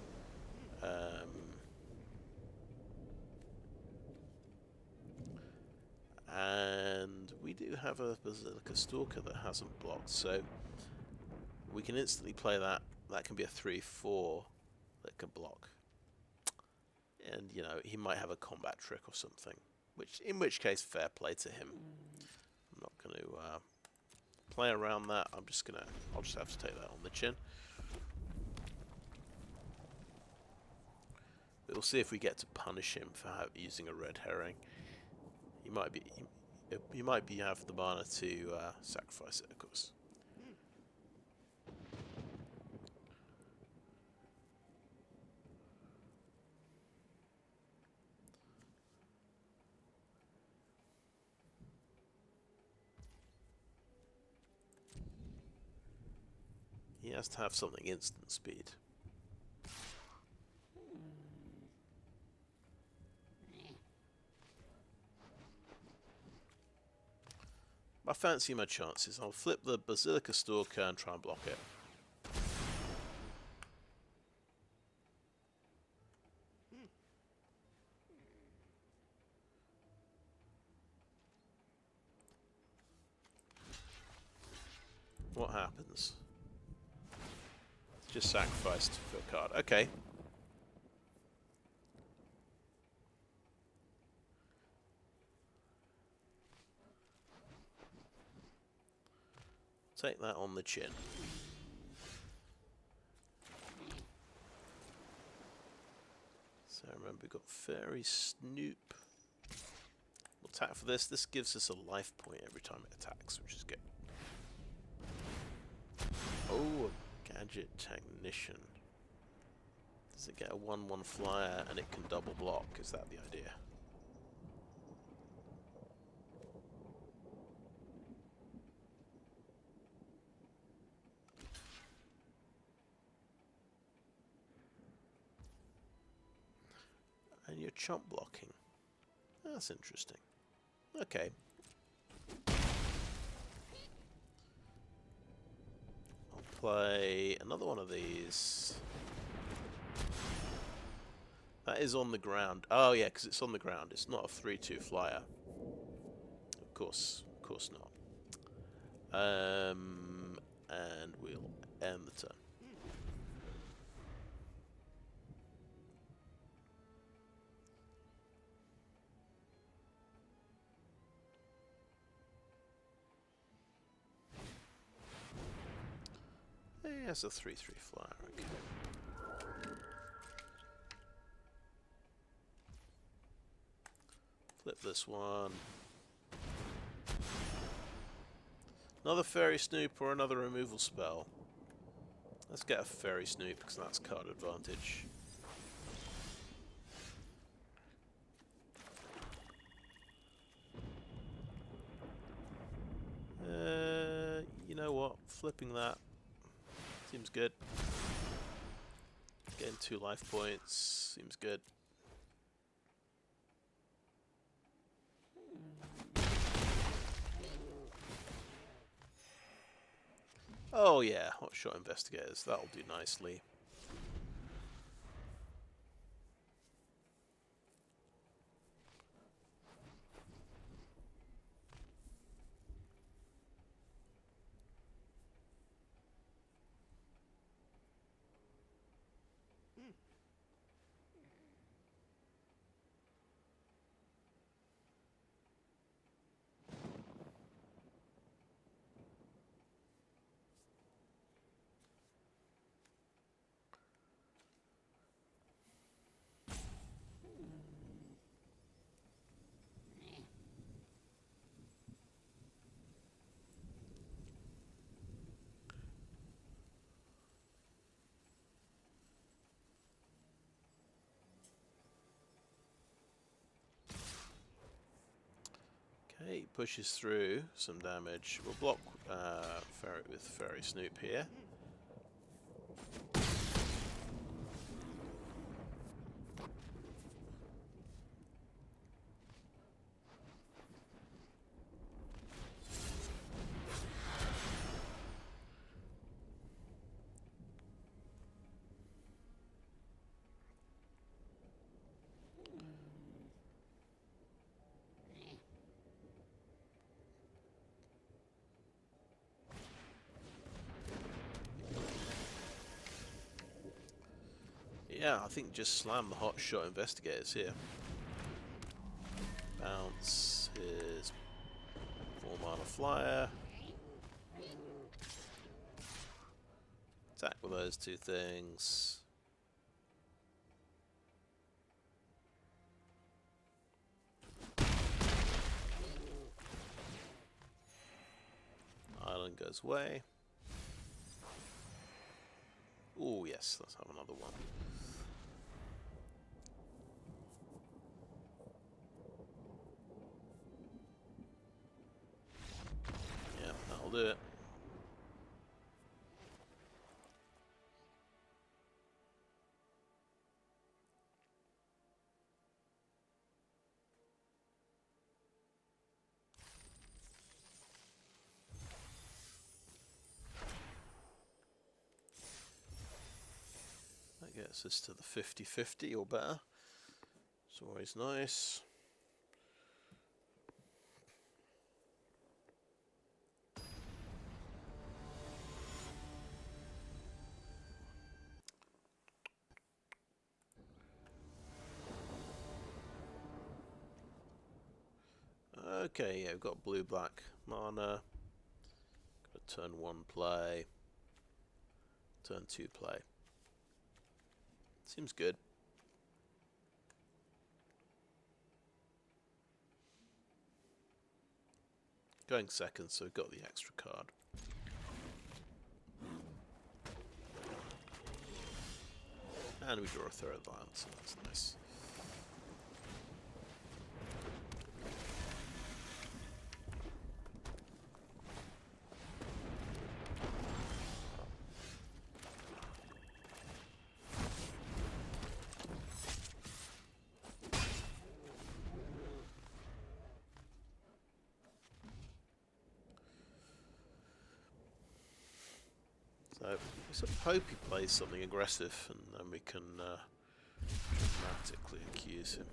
Speaker 1: And we do have a Basilica Stalker that hasn't blocked, so we can instantly play that. That can be a 3/4 that can block. And, you know, he might have a combat trick or something, in which case, fair play to him. I'm not going to play around that. I'll just have to take that on the chin. We'll see if we get to punish him for using a red herring. He might have the mana to sacrifice it, of course. He has to have something instant speed. I fancy my chances. I'll flip the Basilica Stalker and try and block it. What happens? Just sacrificed for a card. Okay. Take that on the chin. So remember, we've got Faerie Snoop. We'll attack for this. This gives us a life point every time it attacks, which is good. Oh, a Gadget Technician. Does it get a 1/1 flyer and it can double block? Is that the idea? And you're chump blocking. That's interesting. Okay. I'll play another one of these. That is on the ground. Oh yeah, because it's on the ground. It's not a 3/2 flyer. Of course not. And we'll end the turn. He has a 3/3 flyer, okay. Flip this one. Another Faerie Snoop or another removal spell. Let's get a Faerie Snoop because that's card advantage. You know what? Flipping that seems good. Getting 2 life points seems good. Oh yeah, Hotshot Investigators. That'll do nicely. Okay, pushes through some damage. We'll block with Faerie Snoop here. Yeah, I think just slam the Hotshot Investigators here. Bounce his 4-mana flyer. Attack with those 2 things. Island goes away. Oh yes, let's have another one. Yeah, that'll do it. That gets us to the 50-50 or better. It's always nice. Okay, yeah, we've got blue-black mana. Got a turn 1 play. Turn 2 play. Seems good. going second, so we've got the extra card. And we draw a third land, so that's nice. So we sort of hope he plays something aggressive, and then we can dramatically accuse him.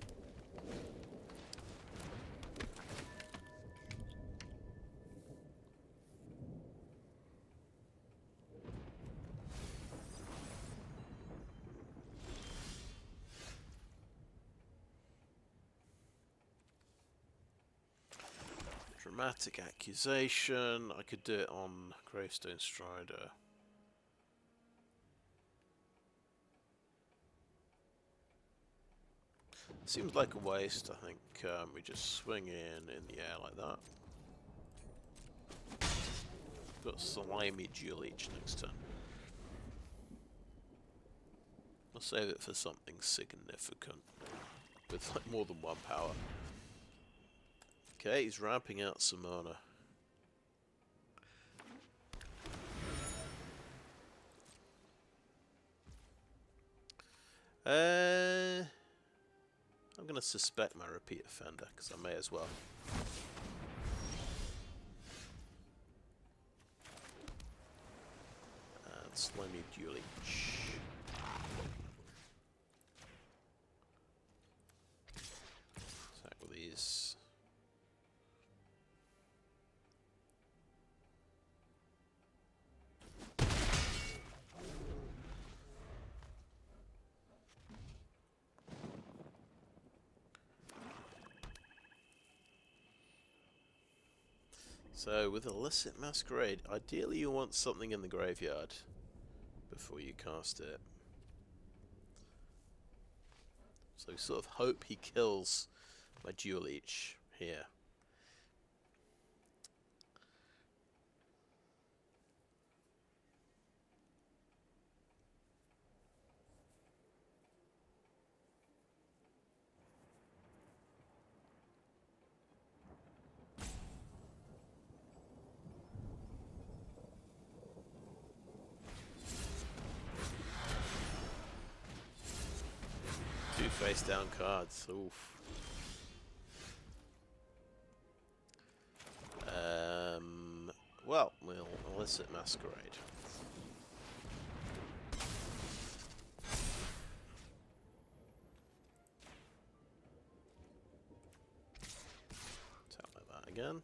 Speaker 1: Dramatic Accusation. I could do it on Gravestone Strider. Seems like a waste. I think we just swing in the air like that. Got Slimy Dualleech next turn. I'll save it for something significant with like more than one power. Okay, he's ramping out some mana. I'm going to suspect my repeat offender, because I may as well. And Slimy Dualleech. Attack with these. So, with Illicit Masquerade, ideally you want something in the graveyard before you cast it. So, sort of hope he kills my Dualleech here. Two face down cards. Oof. Well, we'll Illicit Masquerade. Tap like that again.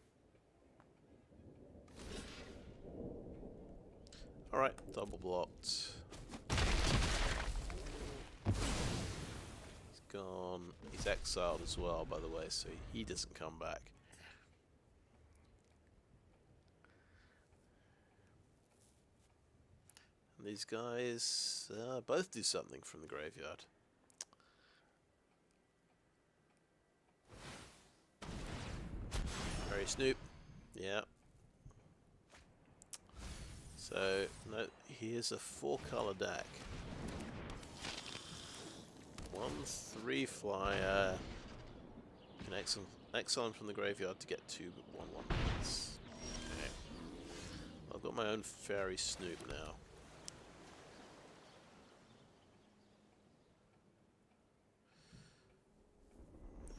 Speaker 1: Alright, double blocked. Gone. He's exiled as well, by the way, so he doesn't come back. And these guys both do something from the graveyard. Faerie Snoop. Yeah. So, no, here's a 4-color deck. 1/3 flyer. You can exile him from the graveyard to get 2 1/1s. Okay. I've got my own Faerie Snoop now.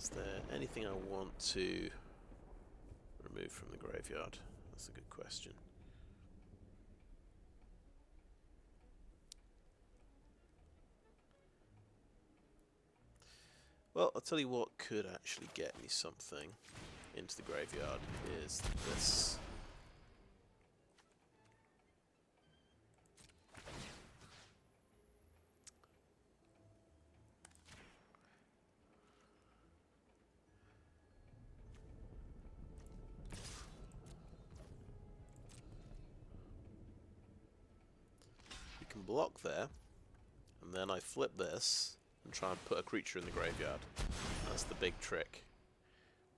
Speaker 1: Is there anything I want to remove from the graveyard? That's a good question. Well, I'll tell you what could actually get me something into the graveyard is this. You can block there, and then I flip this and try and put a creature in the graveyard. That's the big trick.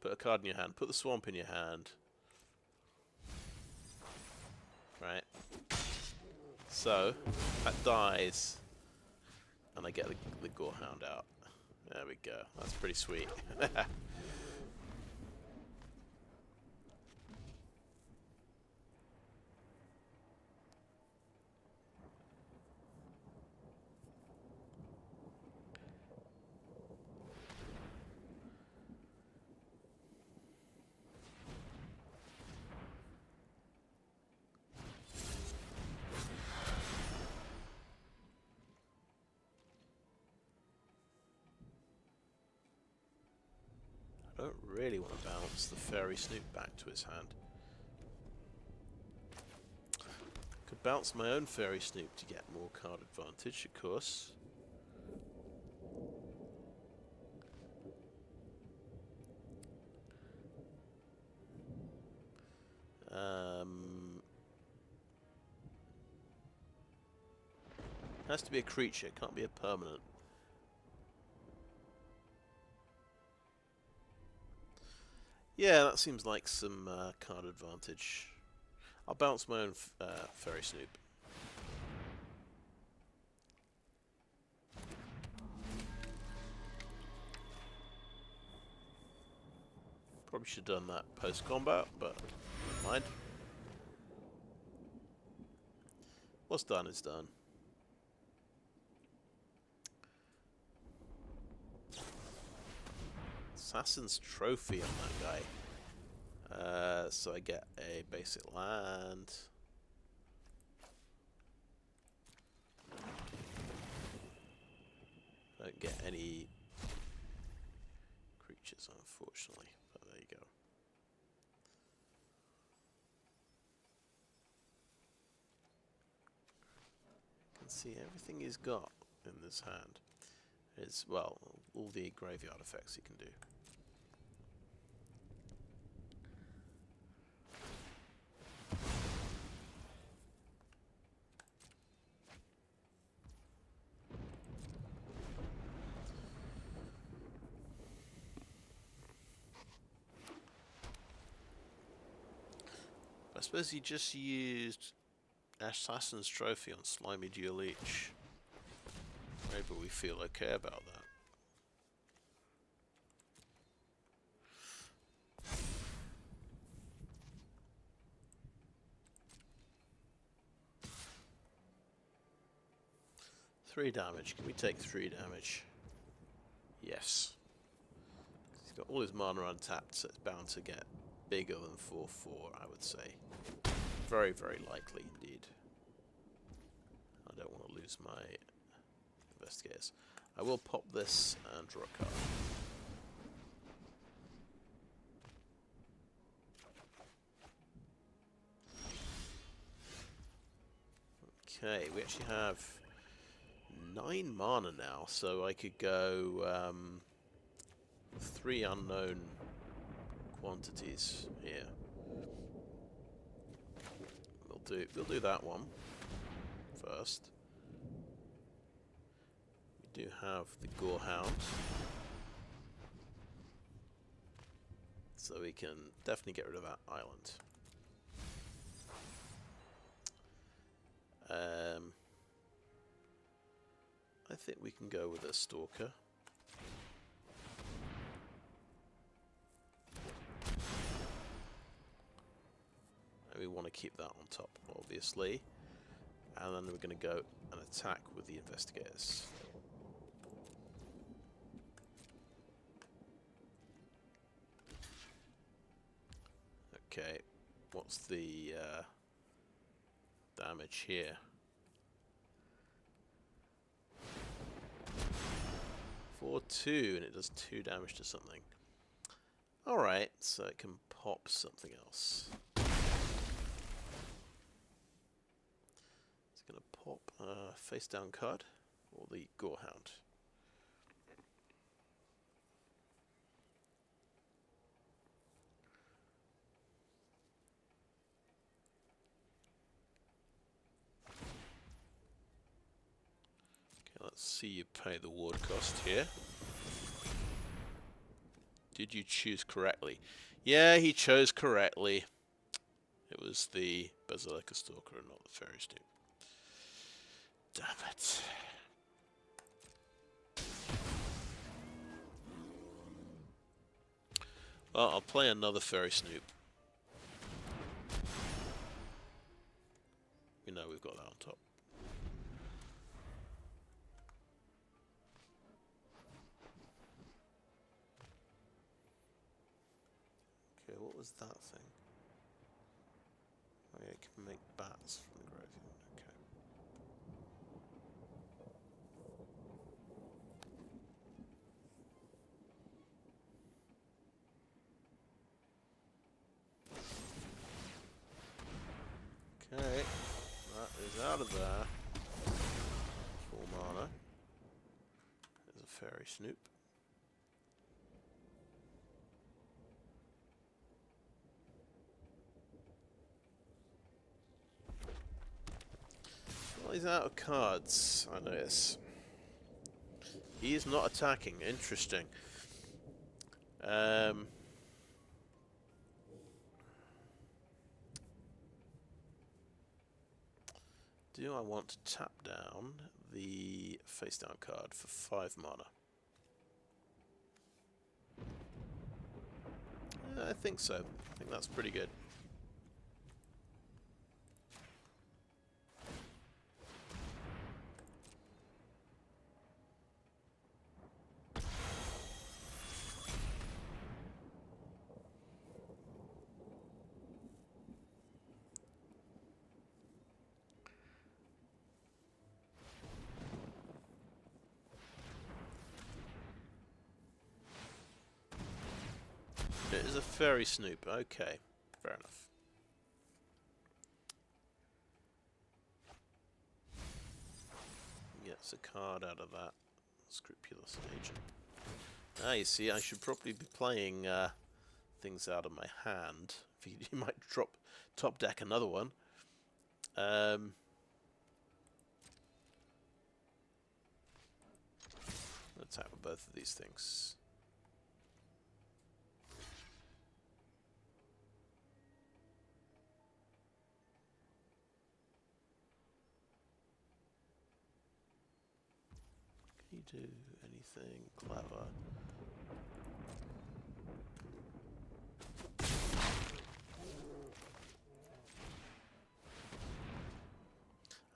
Speaker 1: Put a card in your hand, put the swamp in your hand, right? So that dies, and I get the Gorehound out. There we go. That's pretty sweet. I don't really want to bounce the Faerie Snoop back to his hand. Could bounce my own Faerie Snoop to get more card advantage, of course. Has to be a creature, can't be a permanent. Yeah, that seems like some card advantage. I'll bounce my own Faerie Snoop. Probably should have done that post-combat, but never mind. What's done is done. Assassin's Trophy on that guy. So I get a basic land. Don't get any creatures, unfortunately, but there you go. You can see everything he's got in this hand. Is, well, all the graveyard effects he can do. I suppose he just used Assassin's Trophy on Slimy Dualleech. Maybe we feel okay about that. Three damage. Can we take 3 damage? Yes. He's got all his mana untapped, so it's bound to get bigger than 4/4, I would say. Very, very likely indeed. I don't want to lose my investigators. I will pop this and draw a card. Okay, we actually have 9 mana now, so I could go 3 unknown quantities here. We'll do that one first. We do have the Gorehound, so we can definitely get rid of that island. I think we can go with a Stalker. And we want to keep that on top, obviously. And then we're going to go and attack with the Investigators. Okay, what's the damage here? 4/2, and it does 2 damage to something. Alright, so it can pop something else. It's going to pop a face down card, or the Gorehound. Let's see you pay the ward cost here. Did you choose correctly? Yeah, he chose correctly. It was the Basilica Stalker and not the Faerie Snoop. Damn it. Well, I'll play another Faerie Snoop. We know we've got that on top. Okay, what was that thing? Oh yeah, it can make bats from the graveyard. Okay. Okay, that is out of there. 4 mana. There's a Faerie Snoop. Well, he's out of cards, I notice. He is not attacking. Interesting. Do I want to tap down the face down card for 5 mana? I think so. I think that's pretty good. It is a Faerie Snoop. Okay, fair enough. Gets a card out of that. Scrupulous agent. Ah, you see, I should probably be playing things out of my hand. You might top deck another one. Attack with both of these things. Can you do anything clever?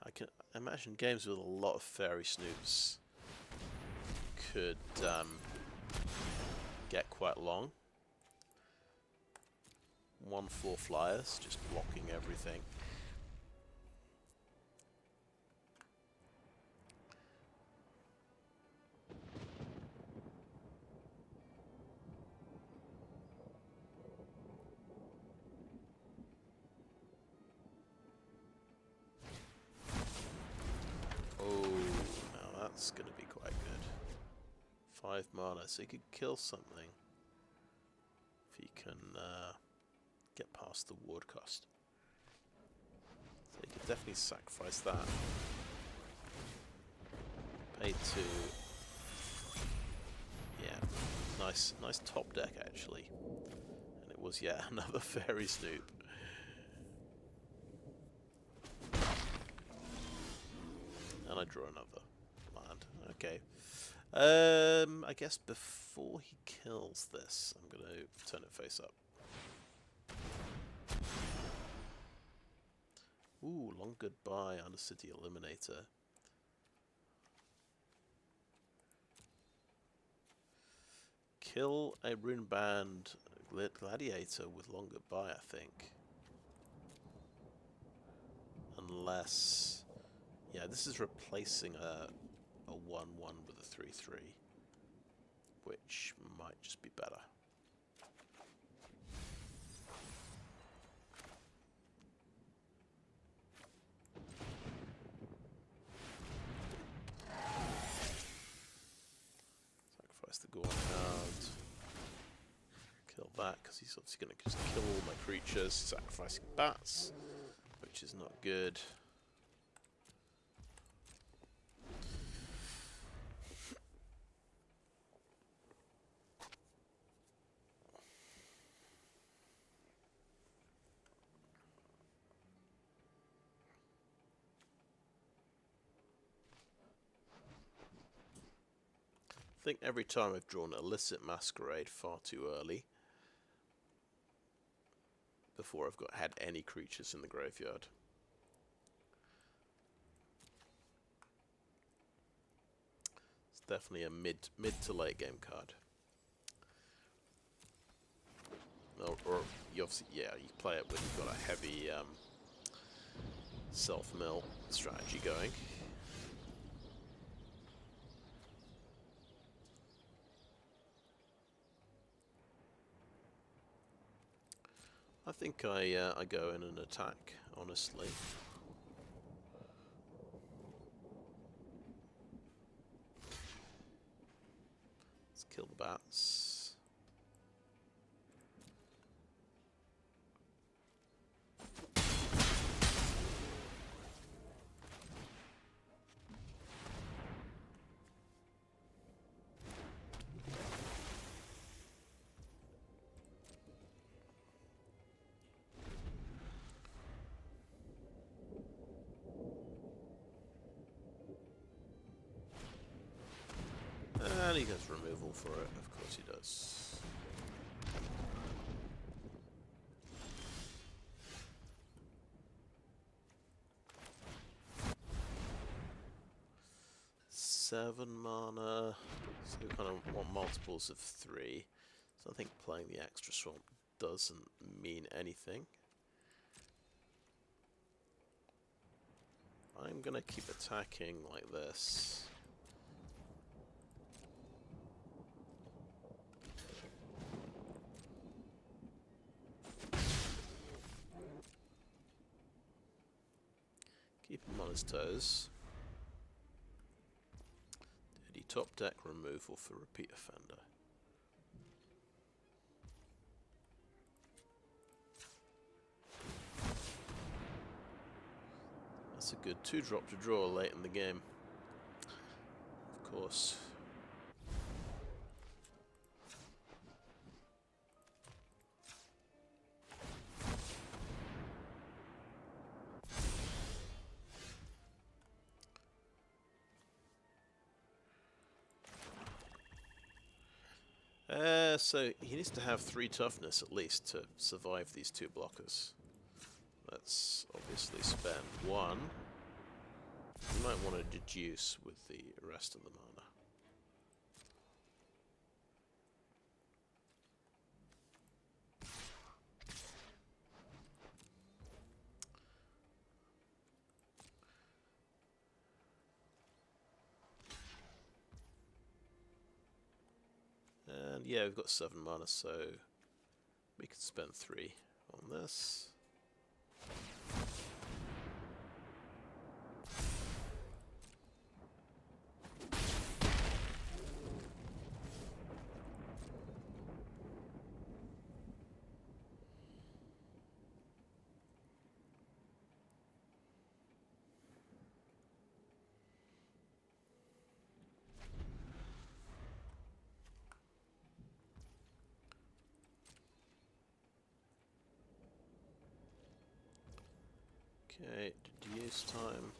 Speaker 1: I can imagine games with a lot of Faerie Snoops could get quite long. 1/4 flyers, just blocking everything. That's going to be quite good. 5 mana, so he could kill something if he can get past the ward cost. So he could definitely sacrifice that. Pay 2. Yeah, nice top deck actually. And it was yet another Faerie Snoop. And I draw another. Okay. I guess before he kills this, I'm going to turn it face up. Ooh, long goodbye, Undercity Eliminator. Kill a rune band gladiator with long goodbye, I think. Unless... yeah, this is replacing a 1/1 with a 3/3, which might just be better. Sacrifice the Gorehound. Kill that, because he's obviously going to just kill all my creatures, sacrificing bats, which is not good. think every time I've drawn Illicit Masquerade far too early before I've had any creatures in the graveyard. It's definitely a mid to late game card. Or you obviously, yeah, you play it when you've got a heavy self-mill strategy going. I think I go in and attack, honestly. Let's kill the bats. And he gets removal for it, of course he does. Seven mana, so we kind of want multiples of 3. So I think playing the extra swamp doesn't mean anything. I'm gonna keep attacking like this. Keep him on his toes. Dirty top deck removal for repeat offender. That's a good 2-drop to draw late in the game. Of course. So he needs to have 3 toughness at least to survive these 2 blockers. Let's obviously spend 1. You might want to deduce with the rest of the mana. And yeah, we've got 7 mana, so we can spend 3 on this. Okay, deduce time.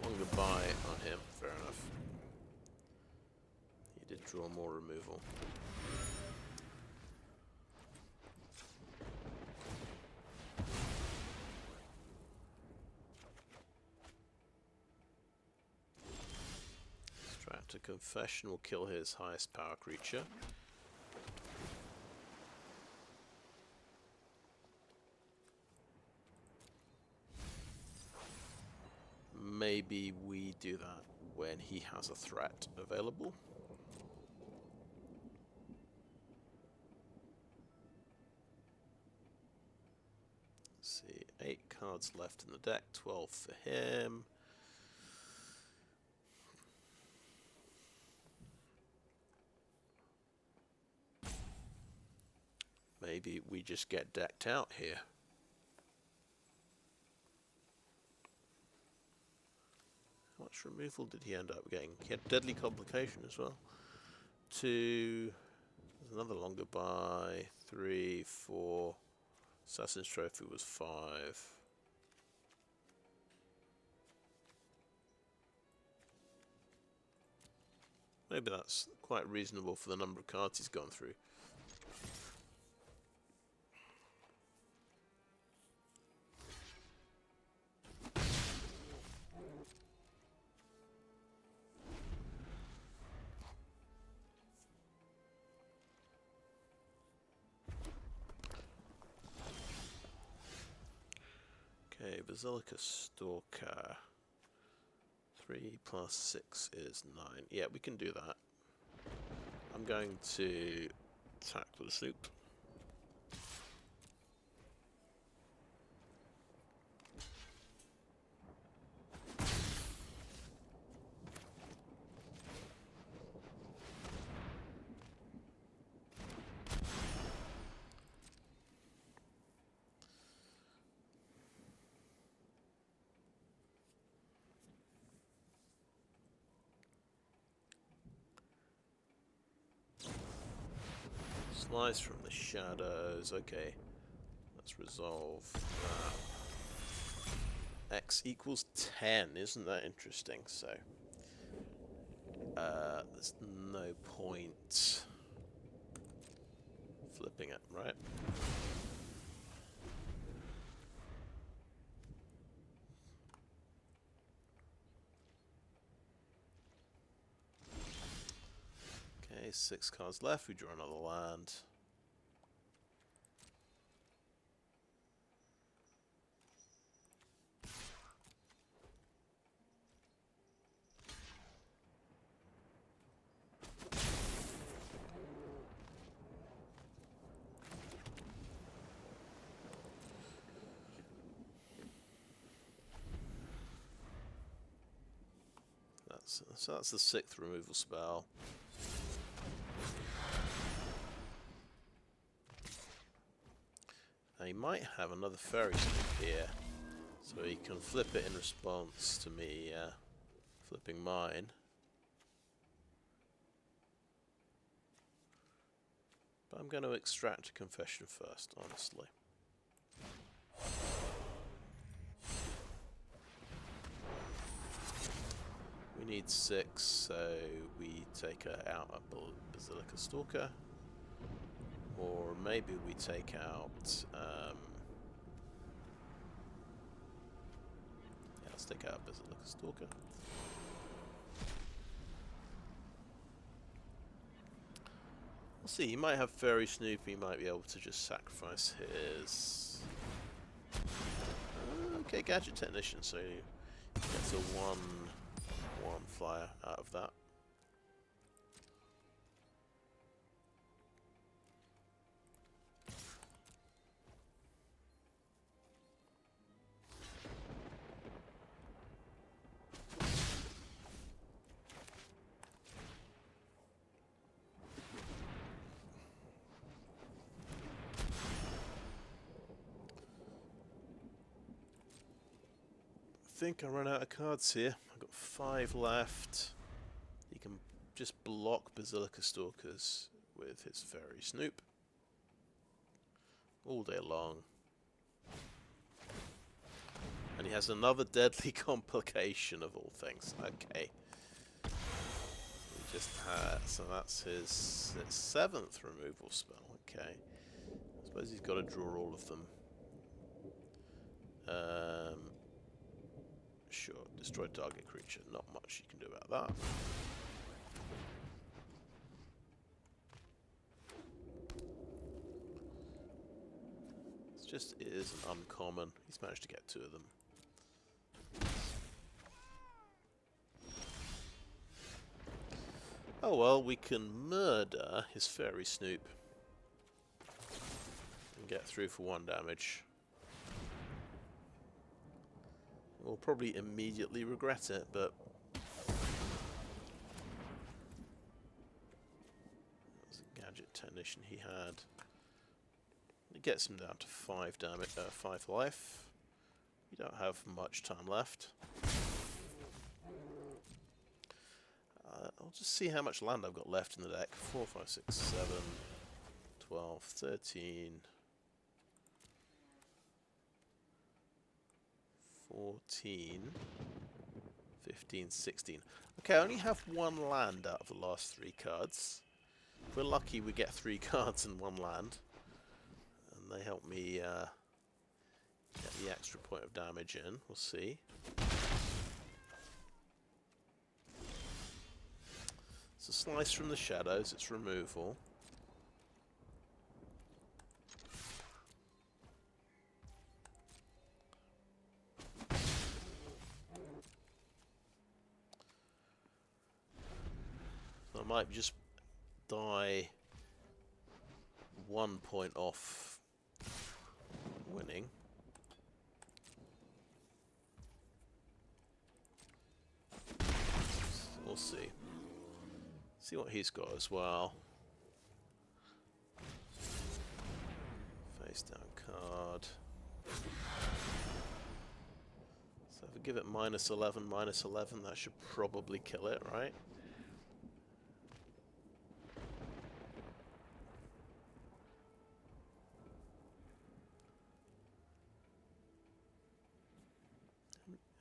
Speaker 1: One goodbye on him, fair enough. He did draw more removal. To Confession will kill his highest power creature. Maybe we do that when he has a threat available. Let's see, 8 cards left in the deck, 12 for him. Maybe we just get decked out here. How much removal did he end up getting? He had Deadly Complication as well. 2, there's another long goodbye, 3, 4, Assassin's Trophy was 5. Maybe that's quite reasonable for the number of cards he's gone through. Okay, Basilica Stalker. 3 plus 6 is 9. Yeah, we can do that. I'm going to attack with a Snoop. Slice from the shadows. Okay, let's resolve that. X equals 10. Isn't that interesting? So, there's no point flipping it, right? Okay, 6 cards left. We draw another land. So that's the 6th removal spell. Now he might have another Faerie Snoop here, so he can flip it in response to me flipping mine. But I'm going to extract a confession first, honestly. We need 6, so we take her out at Basilica Stalker. Or maybe we take out... yeah, let's take out Basilica Stalker. We'll see, he might have Faerie Snoop, he might be able to just sacrifice his... okay, Gadget Technician, so he gets a 1 flyer out of that. I think I run out of cards here. I've got 5 left. He can just block Basilica Stalkers with his Faerie Snoop all day long. And he has another deadly complication of all things. Okay. He just had, so that's his 7th removal spell. Okay. I suppose he's got to draw all of them. Sure, destroy target creature. Not much you can do about that. It just is an uncommon. He's managed to get 2 of them. Oh well, we can murder his Faerie Snoop and get through for 1 damage. We'll probably immediately regret it, but that was a Gadget Technician he had. It gets him down to 5 damage, 5 life. We don't have much time left. I'll just see how much land I've got left in the deck. 4, 5, 6, 7, 12, 13. 14, 15, 16. Okay, I only have one land out of the last 3 cards. If we're lucky, we get 3 cards and 1 land. And they help me get the extra point of damage in. We'll see. It's a Slice from the Shadows. It's removal. So I might just die 1 point off winning. We'll see. See what he's got as well. Face down card. So if we give it -11, -11, that should probably kill it, right?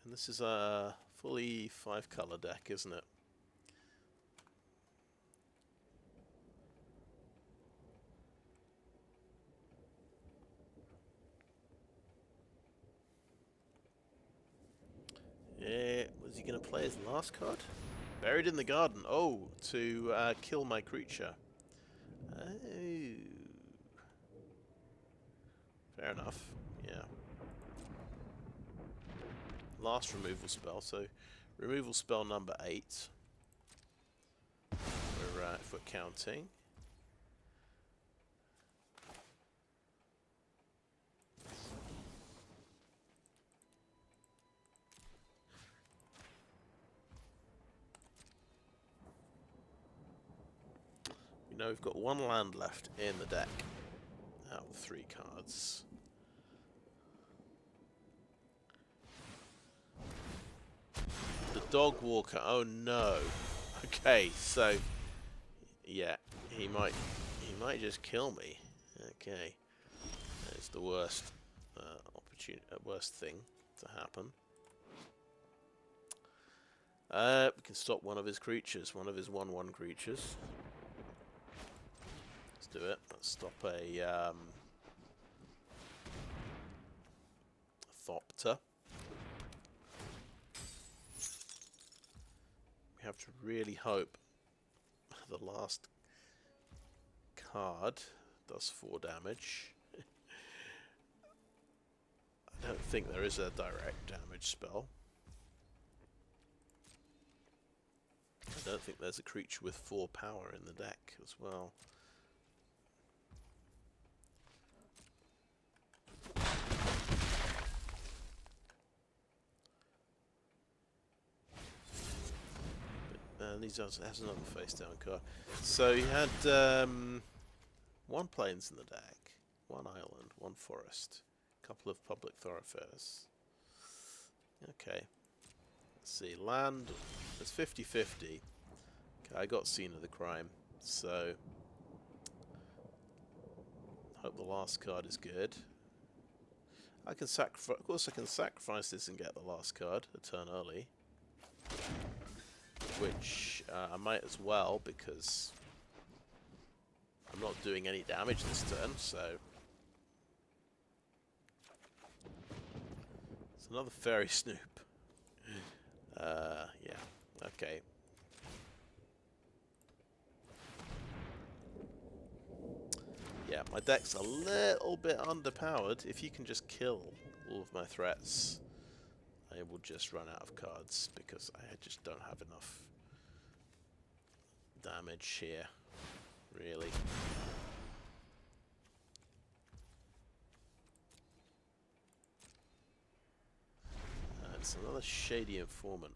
Speaker 1: And this is a fully 5-color deck, isn't it? Yeah, was he going to play his last card? Buried in the Garden. Oh, to kill my creature. Oh. Fair enough, yeah. Last removal spell, so removal spell number 8. If we're counting. You know, we've got 1 land left in the deck out of the 3 cards. The Dog Walker. Oh no. Okay, so yeah, he might just kill me. Okay, it's the worst worst thing to happen. We can stop one of his creatures, one of his 1/1 creatures. Let's do it. Let's stop a Thopter. We have to really hope the last card does 4 damage. I don't think there is a direct damage spell. I don't think there's a creature with 4 power in the deck as well. And he has another face down card. So he had 1 plains in the deck, 1 island, 1 forest, a couple of public thoroughfares. Okay. Let's see, land, it's 50-50. Okay, I got Scene of the Crime, so hope the last card is good. I can sacrifice, of course I can sacrifice this and get the last card a turn early. Which I might as well, because I'm not doing any damage this turn, so it's another Faerie Snoop. Yeah, okay. Yeah, my deck's a little bit underpowered. If you can just kill all of my threats, I will just run out of cards because I just don't have enough damage here, really. It's another Shady Informant.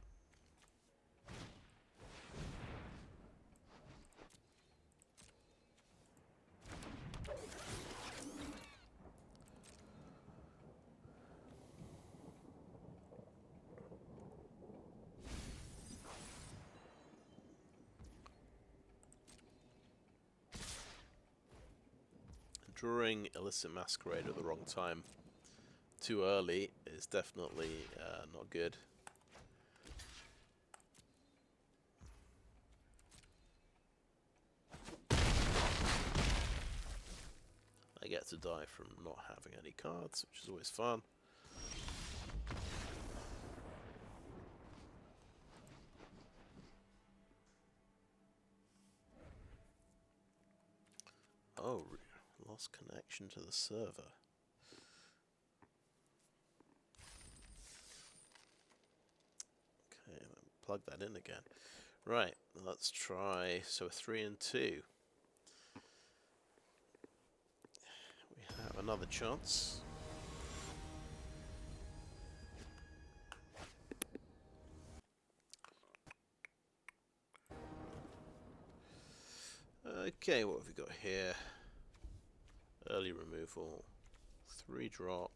Speaker 1: Drawing Illicit Masquerade at the wrong time too early is definitely not good. I get to die from not having any cards, which is always fun. Oh, lost connection to the server. Okay, plug that in again. Right, let's try. So 3 and 2. We have another chance. Okay, what have we got here? Early removal, 3-drop,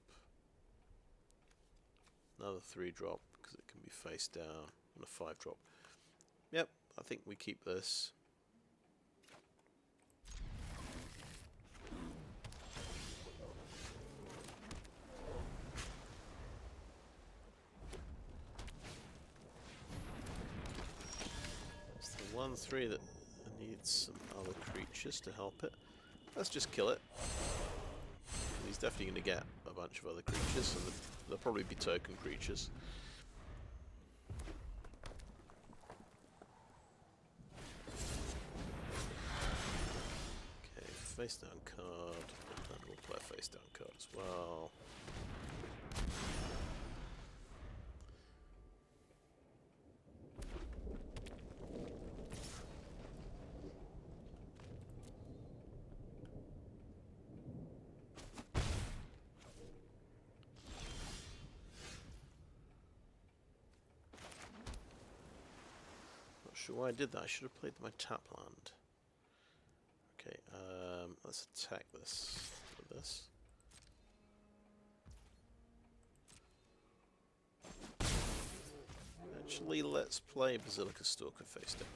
Speaker 1: another 3-drop because it can be face down, and a 5-drop. Yep, I think we keep this. It's the 1/3 that needs some other creatures to help it. Let's just kill it. He's definitely going to get a bunch of other creatures, and there'll probably be token creatures. Okay, face down card, and we'll play a face down card as well. Sure why I did that. I should have played my tap land. Okay, let's attack this with this. Actually, let's play Basilica Stalker face down.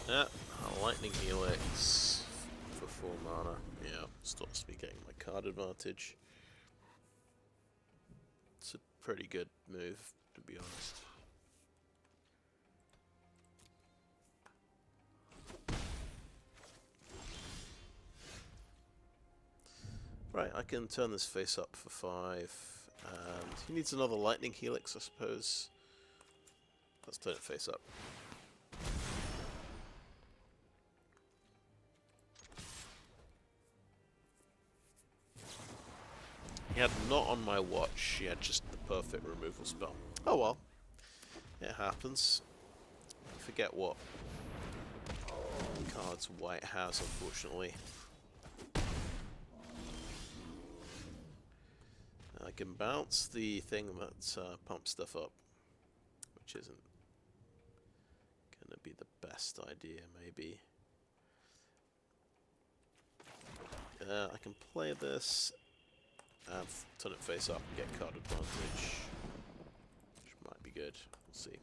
Speaker 1: Yeah. Lightning Helix for 4 mana. Yeah, stops me getting my card advantage. It's a pretty good move, to be honest. Right, I can turn this face up for 5, and he needs another Lightning Helix, I suppose. Let's turn it face up. He had not on my watch, he had just the perfect removal spell. Oh well, it happens. I forget what cards white has, unfortunately. I can bounce the thing that pumps stuff up, which isn't going to be the best idea, maybe. I can play this and turn it face up and get card advantage, which might be good. We'll see.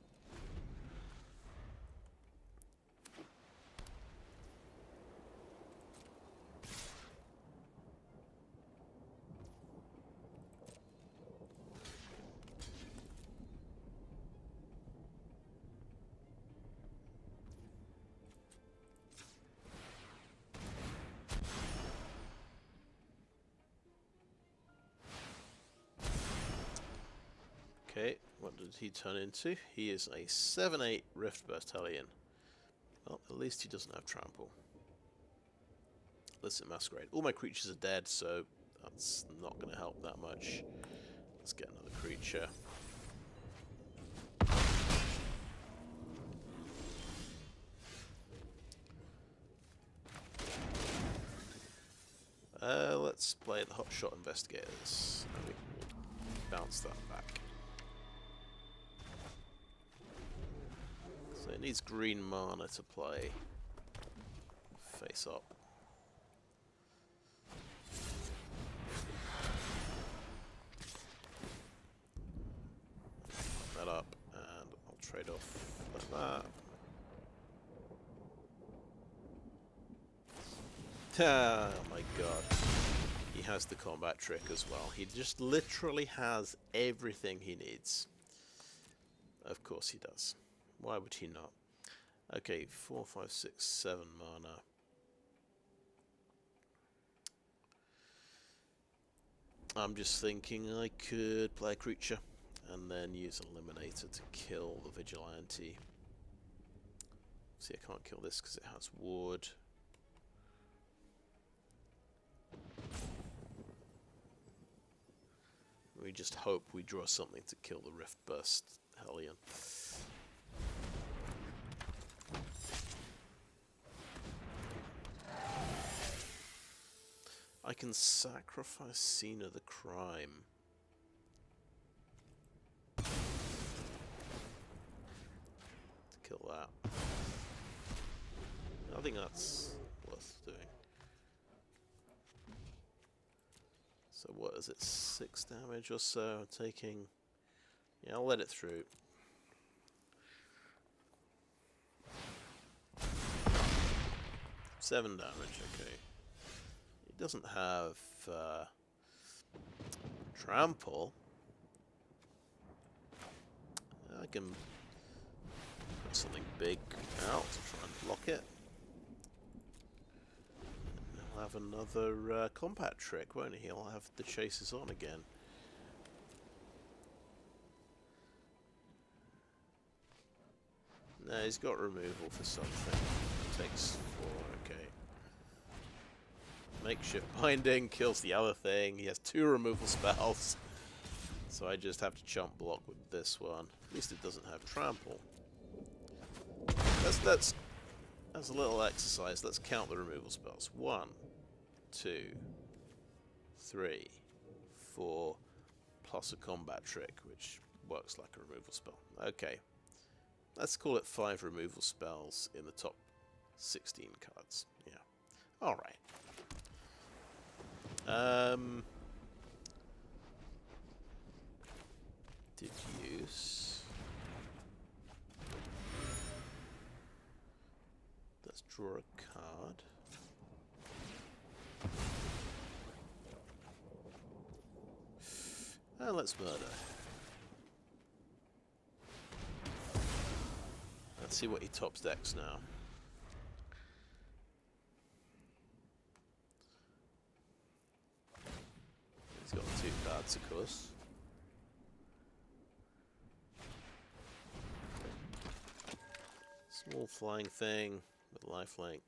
Speaker 1: Okay, what did he turn into? He is a 7/8 Riftburst Hellion. Well, at least he doesn't have trample. Illicit Masquerade. All my creatures are dead, so that's not going to help that much. Let's get another creature. Let's play the Hotshot Investigators. And we can bounce that back. So it needs green mana to play face up. up, and I'll trade off like that. Oh my god. He has the combat trick as well. He just literally has everything he needs. Of course he does. Why would he not? Okay, 4, 5, 6, 7 mana. I'm just thinking I could play a creature and then use Eliminator to kill the Vigilante. See, I can't kill this because it has ward. We just hope we draw something to kill the Rift Burst Hellion. I can sacrifice Scene of the Crime. To kill that. I think that's worth doing. So what is it, 6 damage or so? Taking... Yeah, I'll let it through. Seven damage, okay. It doesn't have trample. I can put something big out to try and block it. He'll have another combat trick, won't he? He'll have the chasers on again. No, he's got removal for something. Takes 4, okay. Makeshift binding, kills the other thing. He has 2 removal spells. So I just have to chump block with this one. At least it doesn't have trample. That's a little exercise. Let's count the removal spells. 1, 2, 3, 4, plus a combat trick, which works like a removal spell. Okay. Let's call it 5 removal spells in the top 16 cards. Yeah. Alright. Deduce. Let's draw a card. And let's murder. Let's see what he tops decks now. He's got 2 cards, of course. Small flying thing with lifelink.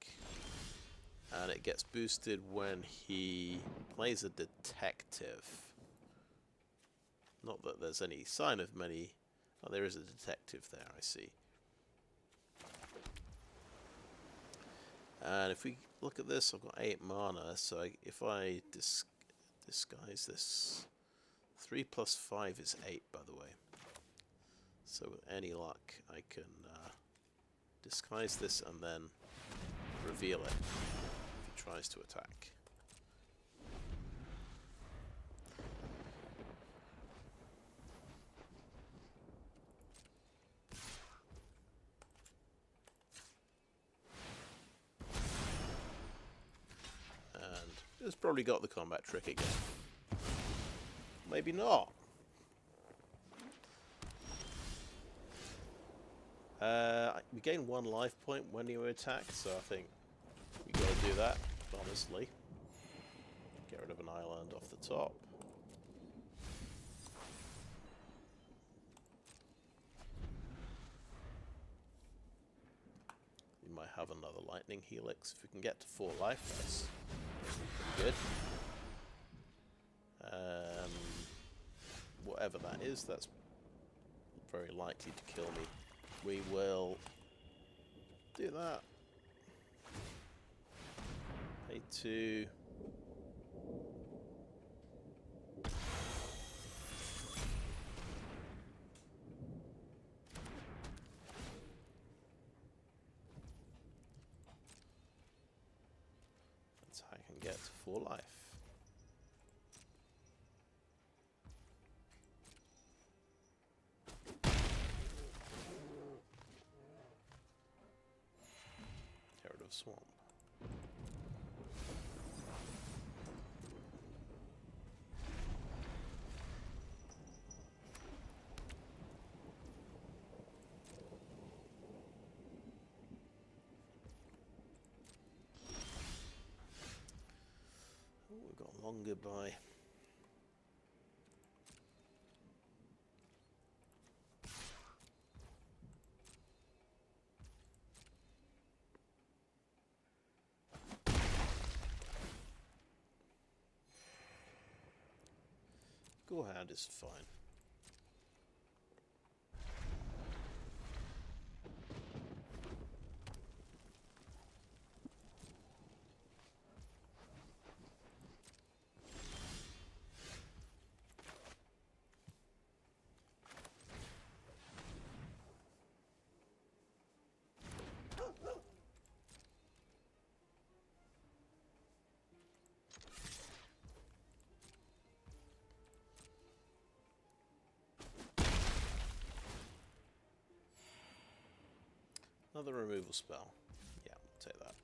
Speaker 1: And it gets boosted when he plays a detective. Not that there's any sign of many... Oh, there is a detective there, I see. And if we look at this, I've got 8 mana, so if I disguise this... 3 plus 5 is 8, by the way. So with any luck, I can disguise this and then reveal it if he tries to attack. It's probably got the combat trick again. Maybe not. We gain 1 life point when you attack, so I think we gotta do that, honestly. Get rid of an island off the top. We might have another lightning helix if we can get to 4 life. That's good. Whatever that is, that's very likely to kill me. We will do that. Pay 2. That's how I can get to 4 life. the swamp. Oh, we've got a long goodbye. Gorehound is fine. Another removal spell. Yeah, I'll take that.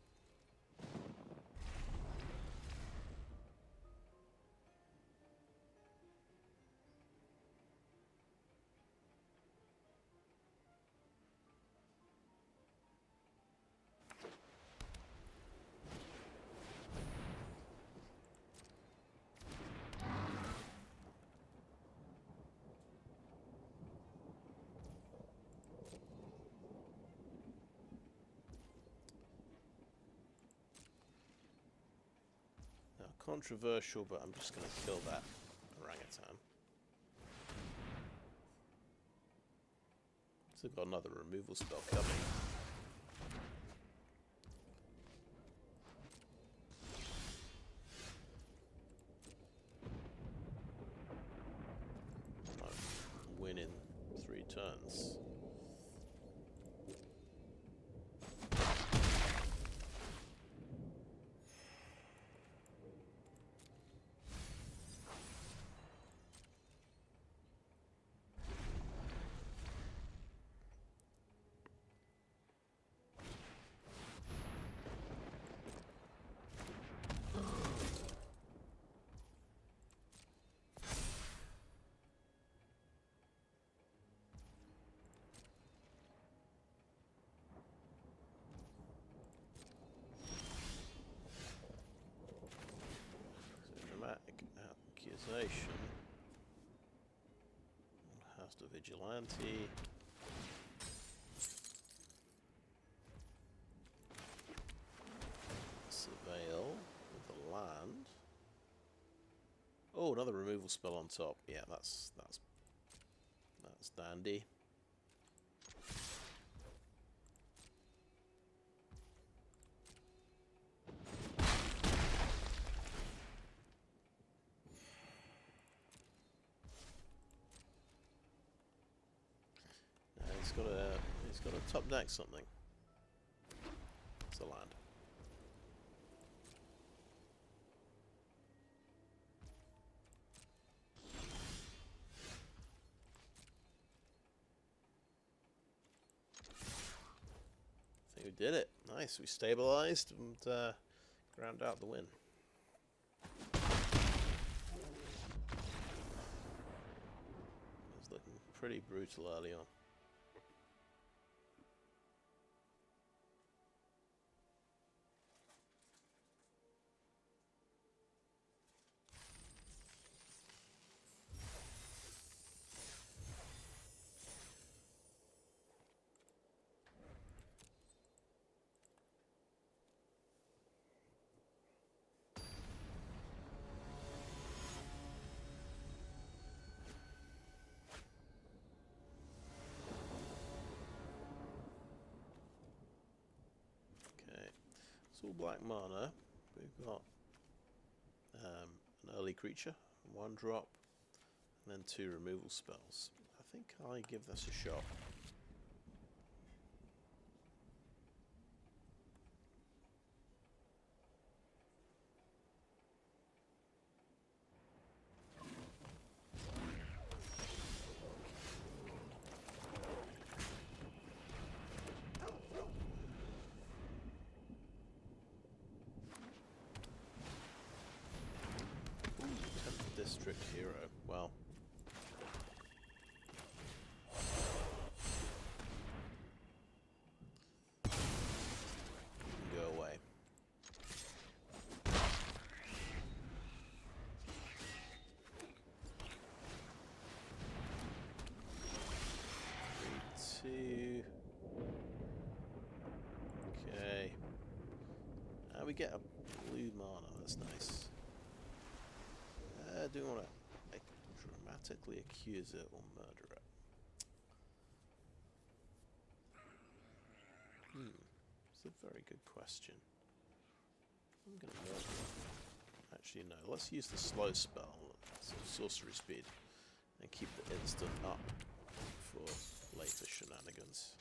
Speaker 1: Controversial, but I'm just going to kill that orangutan. Still got another removal spell coming. I'll win in 3 turns. Dramatic Accusation. House of Vigilante. Surveil with the land. Oh, another removal spell on top. Yeah, that's dandy. He's got to top deck something. It's a land. I think we did it. Nice. We stabilized and ground out the win. It was looking pretty brutal early on. It's all black mana. We've got an early creature, 1 drop, and then 2 removal spells. I think I give this a shot. get a blue mana. That's nice. Do we want to dramatically accuse it or murder it? It's a very good question. I'm going to murder it. Actually, no. Let's use the slow spell, so sorcery speed, and keep the instant up for later shenanigans.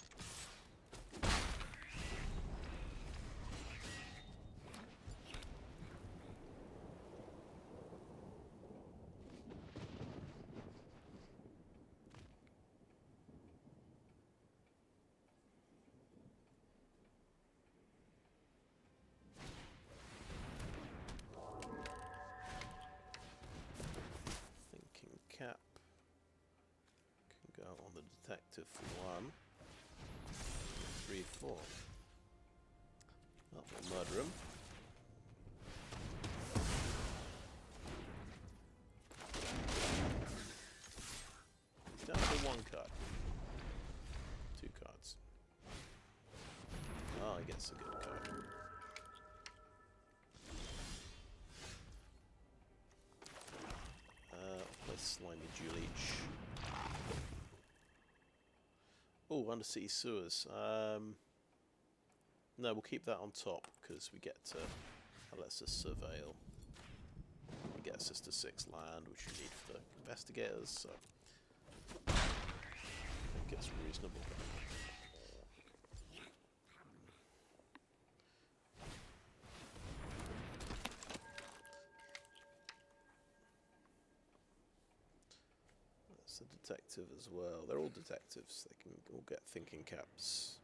Speaker 1: Cap can go on the detective for 1, 3, 4. Well, we'll murder him. Down to 1 card. 2 cards. Oh, he gets a good card. Slimy Dualleech. Oh, Undercity Sewers. No, we'll keep that on top because we get to. That lets us surveil. It gets us to 6 land, which we need for the investigators, so I think it's reasonable. A detective as well. They're all detectives. They can all get thinking caps.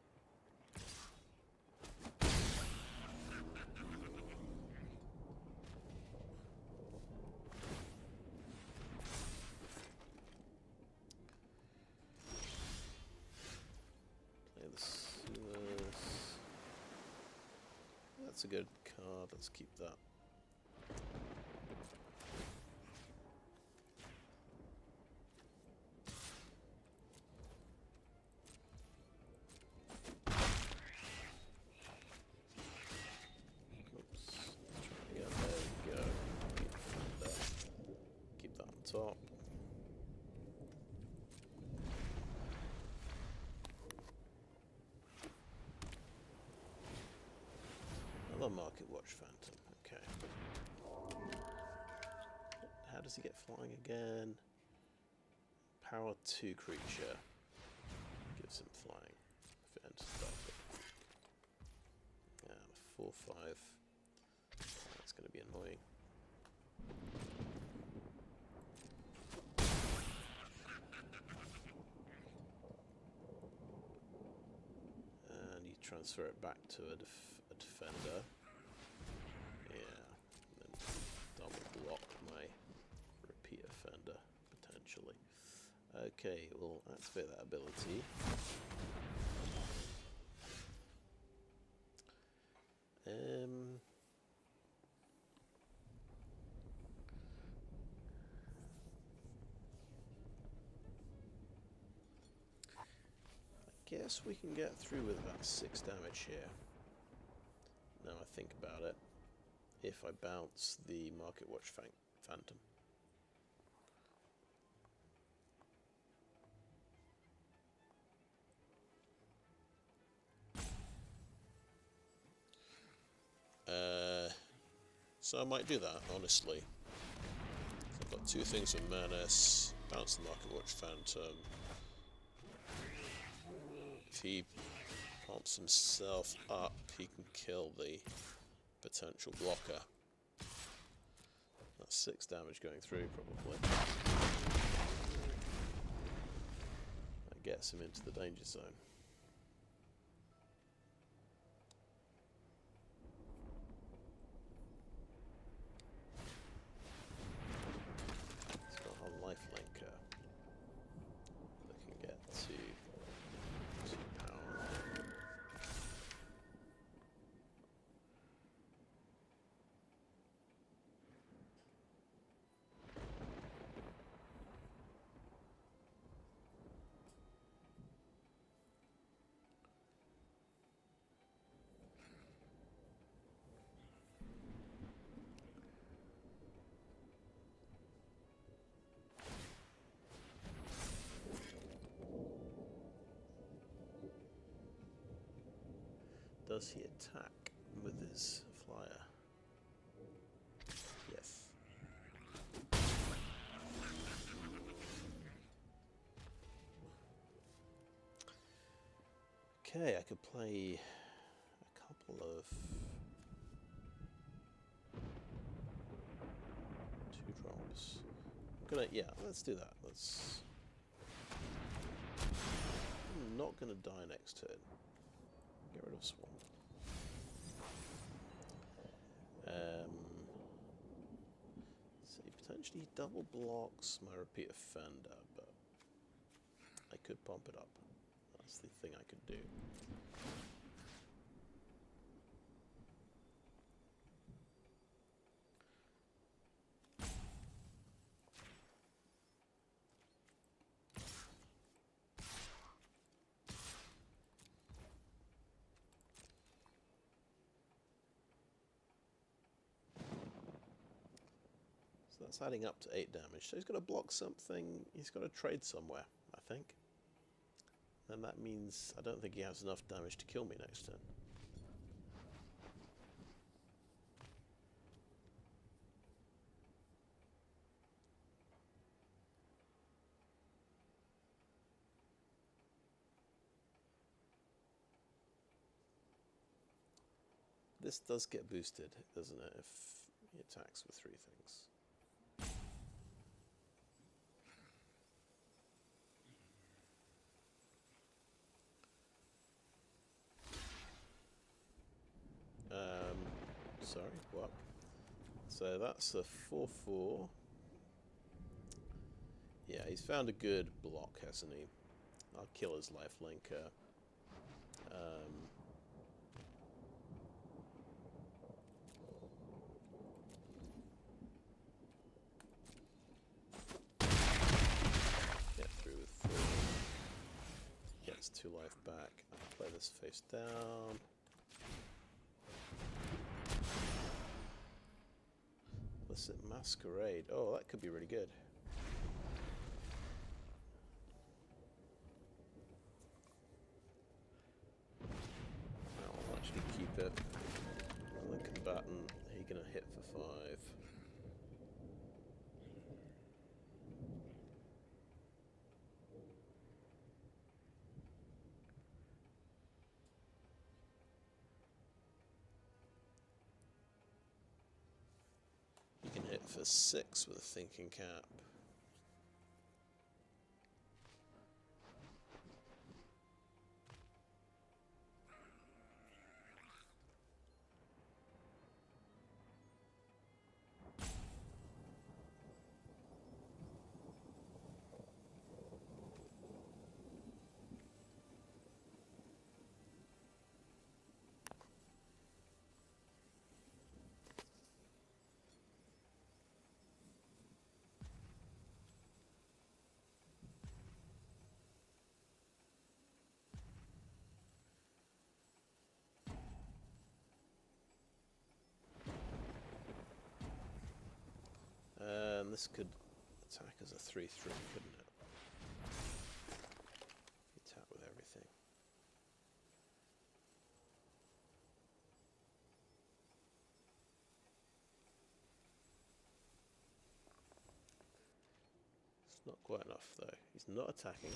Speaker 1: Play the Sewers. That's a good card. Let's keep that. Top. Another Market Watch Phantom. Okay. How does he get flying again? Power 2 creature gives him flying. If it enters the battlefield. Yeah, 4/5. That's going to be annoying. Transfer it back to a defender. Yeah, and then double block my repeat offender, potentially. Okay, we'll activate that ability. Guess we can get through with about 6 damage here. Now I think about it. If I bounce the Market Watch Phantom. So I might do that, honestly. I've got 2 things with Menace, bounce the Market Watch Phantom. If he pumps himself up, he can kill the potential blocker. That's 6 damage going through, probably. That gets him into the danger zone. He's got a lifelinker that can get to 2 power. Does he attack with his flyer? Yes. Okay, I could play a couple of 2-drops. Yeah, let's do that. I'm not gonna die next turn. Get rid of Swamp. So he potentially double blocks my Repeat Offender, but I could pump it up. That's the thing I could do. So that's adding up to 8 damage. So he's got to block something. He's got to trade somewhere, I think. And that means I don't think he has enough damage to kill me next turn. This does get boosted, doesn't it, if he attacks with 3 things. Sorry, what? So that's a 4/4. Yeah, he's found a good block, hasn't he? I'll kill his lifelinker. Get through with 4. Gets 2 life back. I'll play this face down. Illicit Masquerade. Oh, that could be really good. I'll actually keep it. The combatant, he's gonna hit for 5. You can hit for 6 with a thinking cap. And this could attack as a 3/3, couldn't it? Attack with everything. It's not quite enough, though. He's not attacking.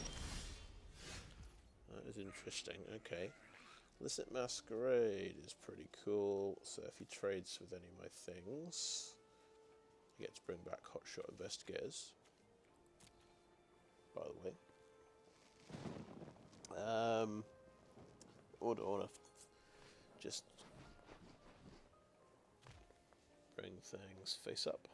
Speaker 1: That is interesting. Okay. Illicit Masquerade is pretty cool. So if he trades with any of my things, I get to bring back Hotshot Investigators, by the way. Or do I want to just bring things face up?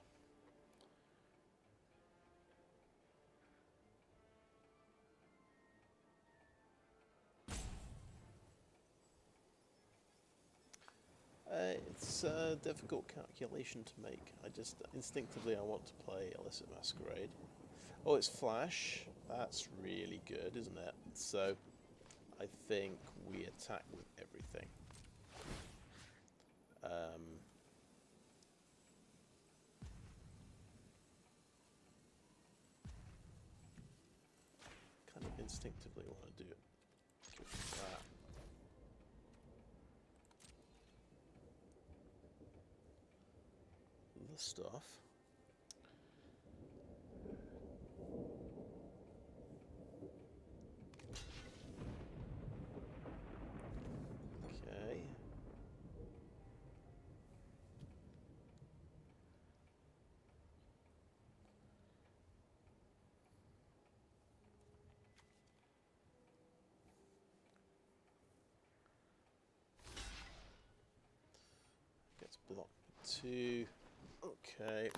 Speaker 1: It's a difficult calculation to make. I just instinctively I want to play Illicit Masquerade. Oh, it's flash. That's really good, isn't it? So I think we attack with everything. Kind of instinctively want to do it. Give it that. stuff. Okay. Gets blocked 2. Okay.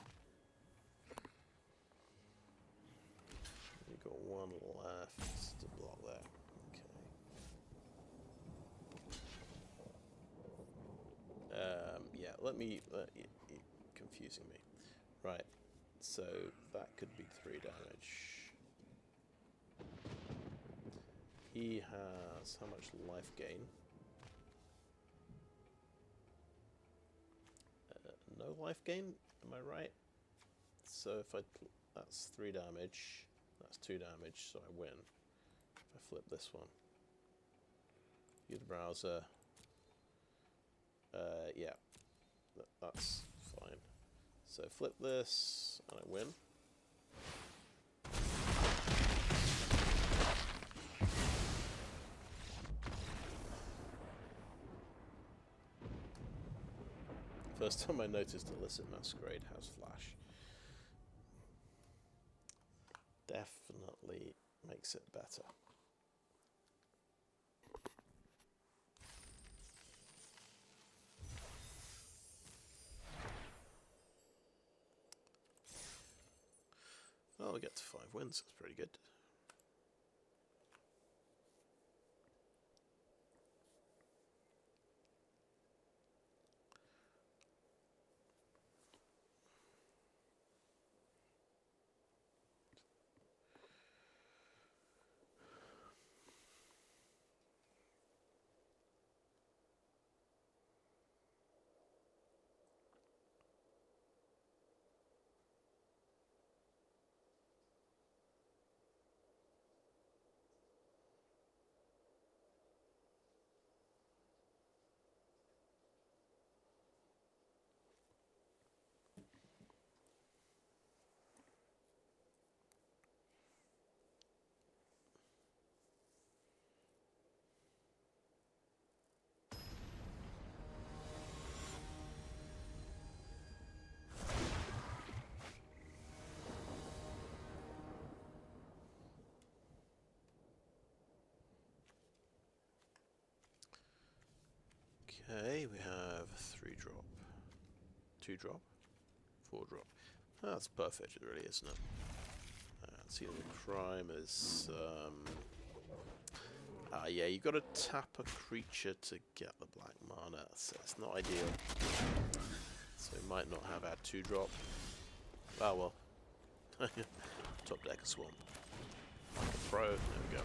Speaker 1: You've got 1 left to block that. Okay. Yeah, you're confusing me. Right. So that could be 3 damage. He has how much life gain? No life gain, am I right? So if that's 3 damage, that's 2 damage, so I win. If I flip this one, view the browser. Yeah, that's fine. So flip this, and I win. First time I noticed Illicit Masquerade has flash. Definitely makes it better. Well, we get to 5 wins, that's pretty good. Okay, we have 3 drop, 2 drop, 4 drop. Oh, that's perfect, it really, isn't it? See, the crime is, yeah, you've got to tap a creature to get the black mana, so it's not ideal. So we might not have our 2 drop. Oh well. Top deck a swamp. Like a pro, there we go.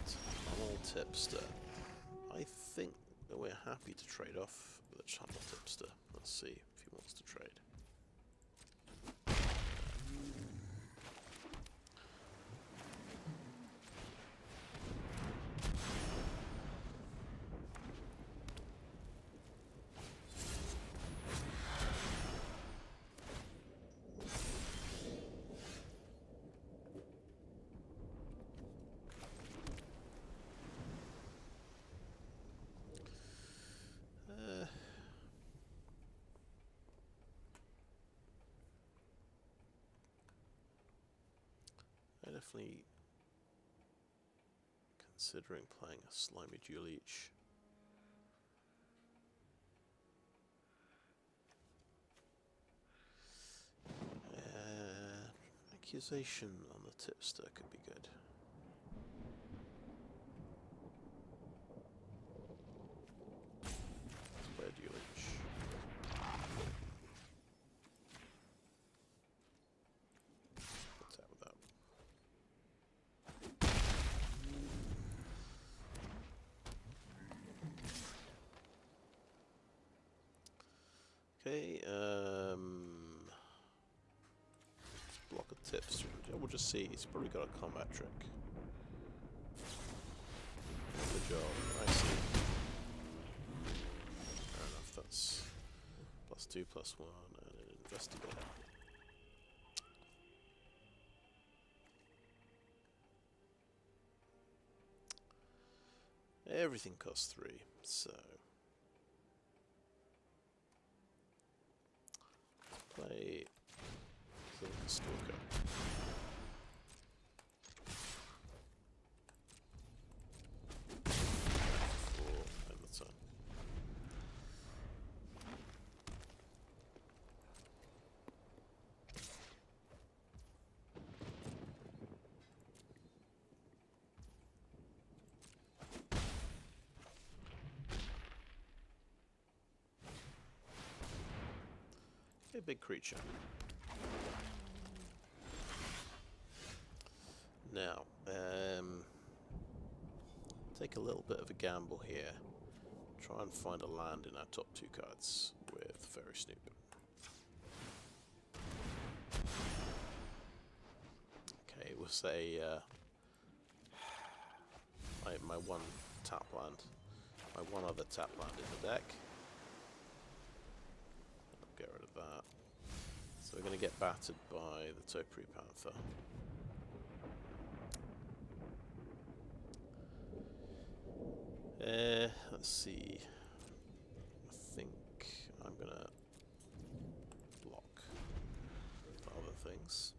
Speaker 1: Tunnel Tipster. I think that we're happy to trade off with a Tunnel Tipster. Let's see if he wants to trade. Definitely considering playing a Slimy Dualleech. Accusation on the tipster could be good. Let's play a Dualleech. What's that with that? Okay, block a tips. We'll just see. He's probably got a combat trick. Good job. I see. 2+1 and an investigator. Everything costs 3, so play Basilica Stalker. 4 and the turn. A big creature. Now, take a little bit of a gamble here. Try and find a land in our top 2 cards with Faerie Snoop. Okay, it was my one tap land. My one other tap land in the deck. I'll get rid of that. So we're going to get battered by the Topiary Panther. Let's see. I think I'm going to block other things.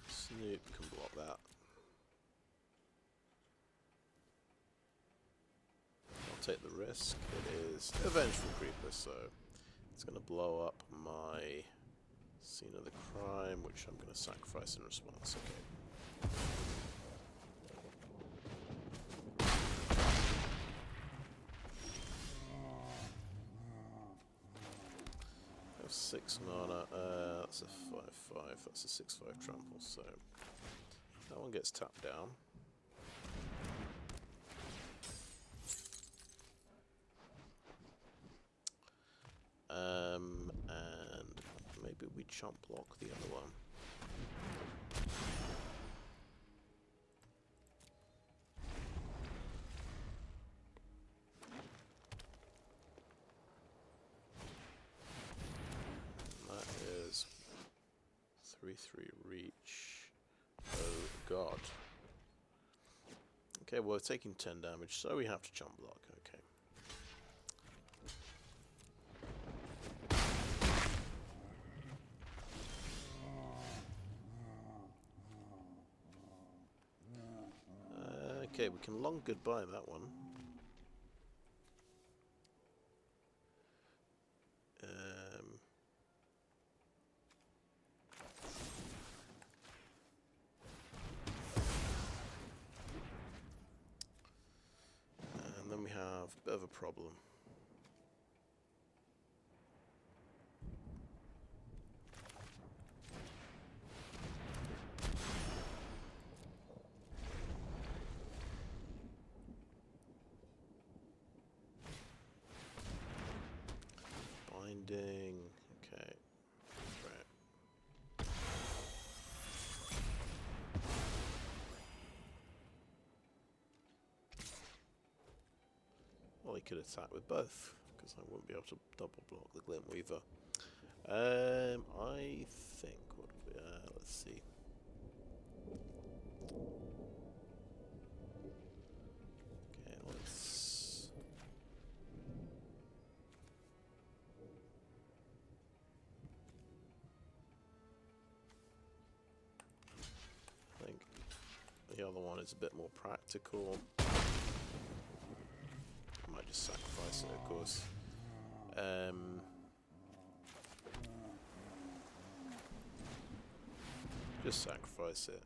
Speaker 1: Snoop can block that. I'll take the risk. It is a Vengeful Creeper, so it's going to blow up my Scene of the Crime, which I'm going to sacrifice in response. Okay. I have 6 mana. That's a 5/5. That's a 6/5 trample. So that one gets tapped down. And maybe we chomp block the other one. That is 3/3 reach. Oh god. Okay, well, we're taking 10 damage, so we have to chomp block. Okay. Okay, we can long goodbye that one. And then we have a bit of a problem. Binding. Okay. Right. Well, he could attack with both, because I wouldn't be able to double block the Glintweaver. I think what we, let's see. Okay, let's. I think the other one is a bit more practical. I might just sacrifice it, of course. Just sacrifice it.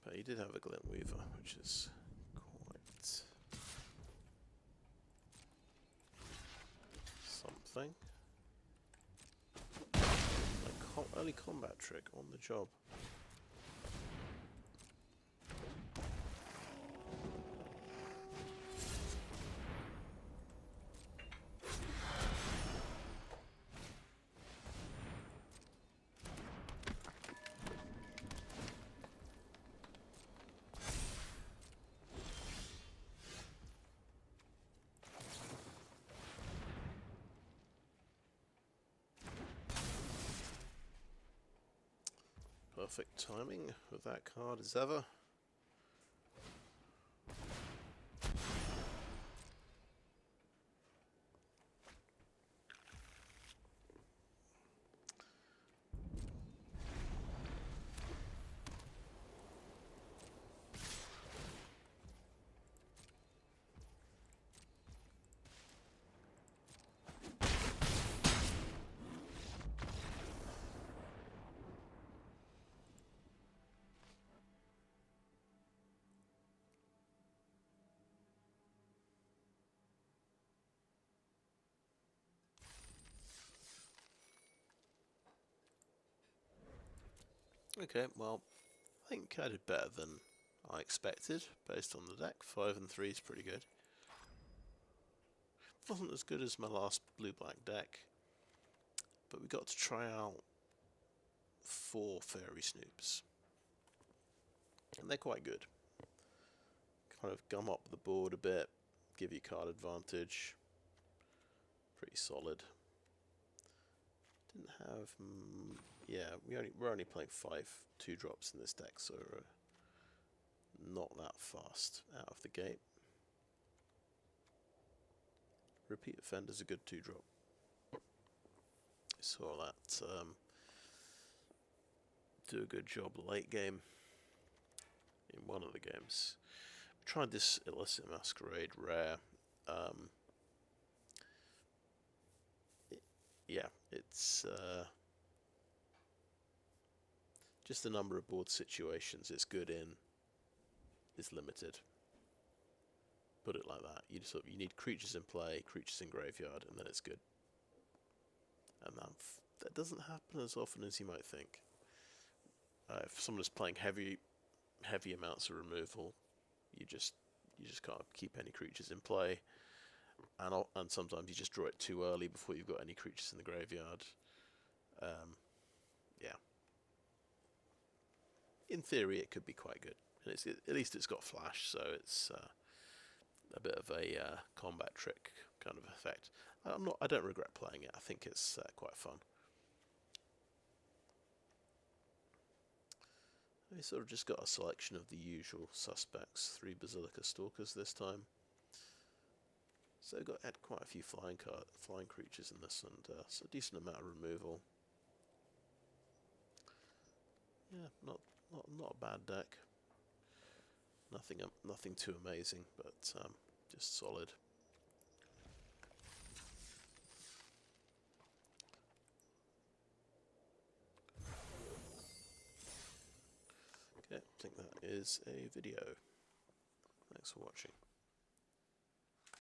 Speaker 1: But he did have a Glintweaver, which is quite thing. Early combat trick on the job. Perfect timing with that card as ever. Okay, well, I think I did better than I expected based on the deck. 5 and 3 is pretty good. Wasn't as good as my last blue-black deck, but we got to try out 4 Faerie Snoops. And they're quite good. Kind of gum up the board a bit, give you card advantage. Pretty solid. Didn't have... yeah, we're only playing 5 2-drops in this deck, so not that fast out of the gate. Repeat Offender's a good 2-drop. Saw that do a good job late game in one of the games. We tried this Illicit Masquerade rare. Yeah, it's just the number of board situations it's good in is limited. Put it like that. You need creatures in play, creatures in graveyard, and then it's good. And that doesn't happen as often as you might think. If someone is playing heavy amounts of removal, you just can't keep any creatures in play, and sometimes you just draw it too early before you've got any creatures in the graveyard. Yeah. In theory, it could be quite good, and at least it's got flash, so it's a bit of a combat trick kind of effect. I don't regret playing it. I think it's quite fun. We sort of just got a selection of the usual suspects. 3 Basilica Stalkers this time. So had quite a few flying creatures in this, and so a decent amount of removal. Yeah, not a bad deck. Nothing too amazing, but just solid. Okay, I think that is a video. Thanks for watching.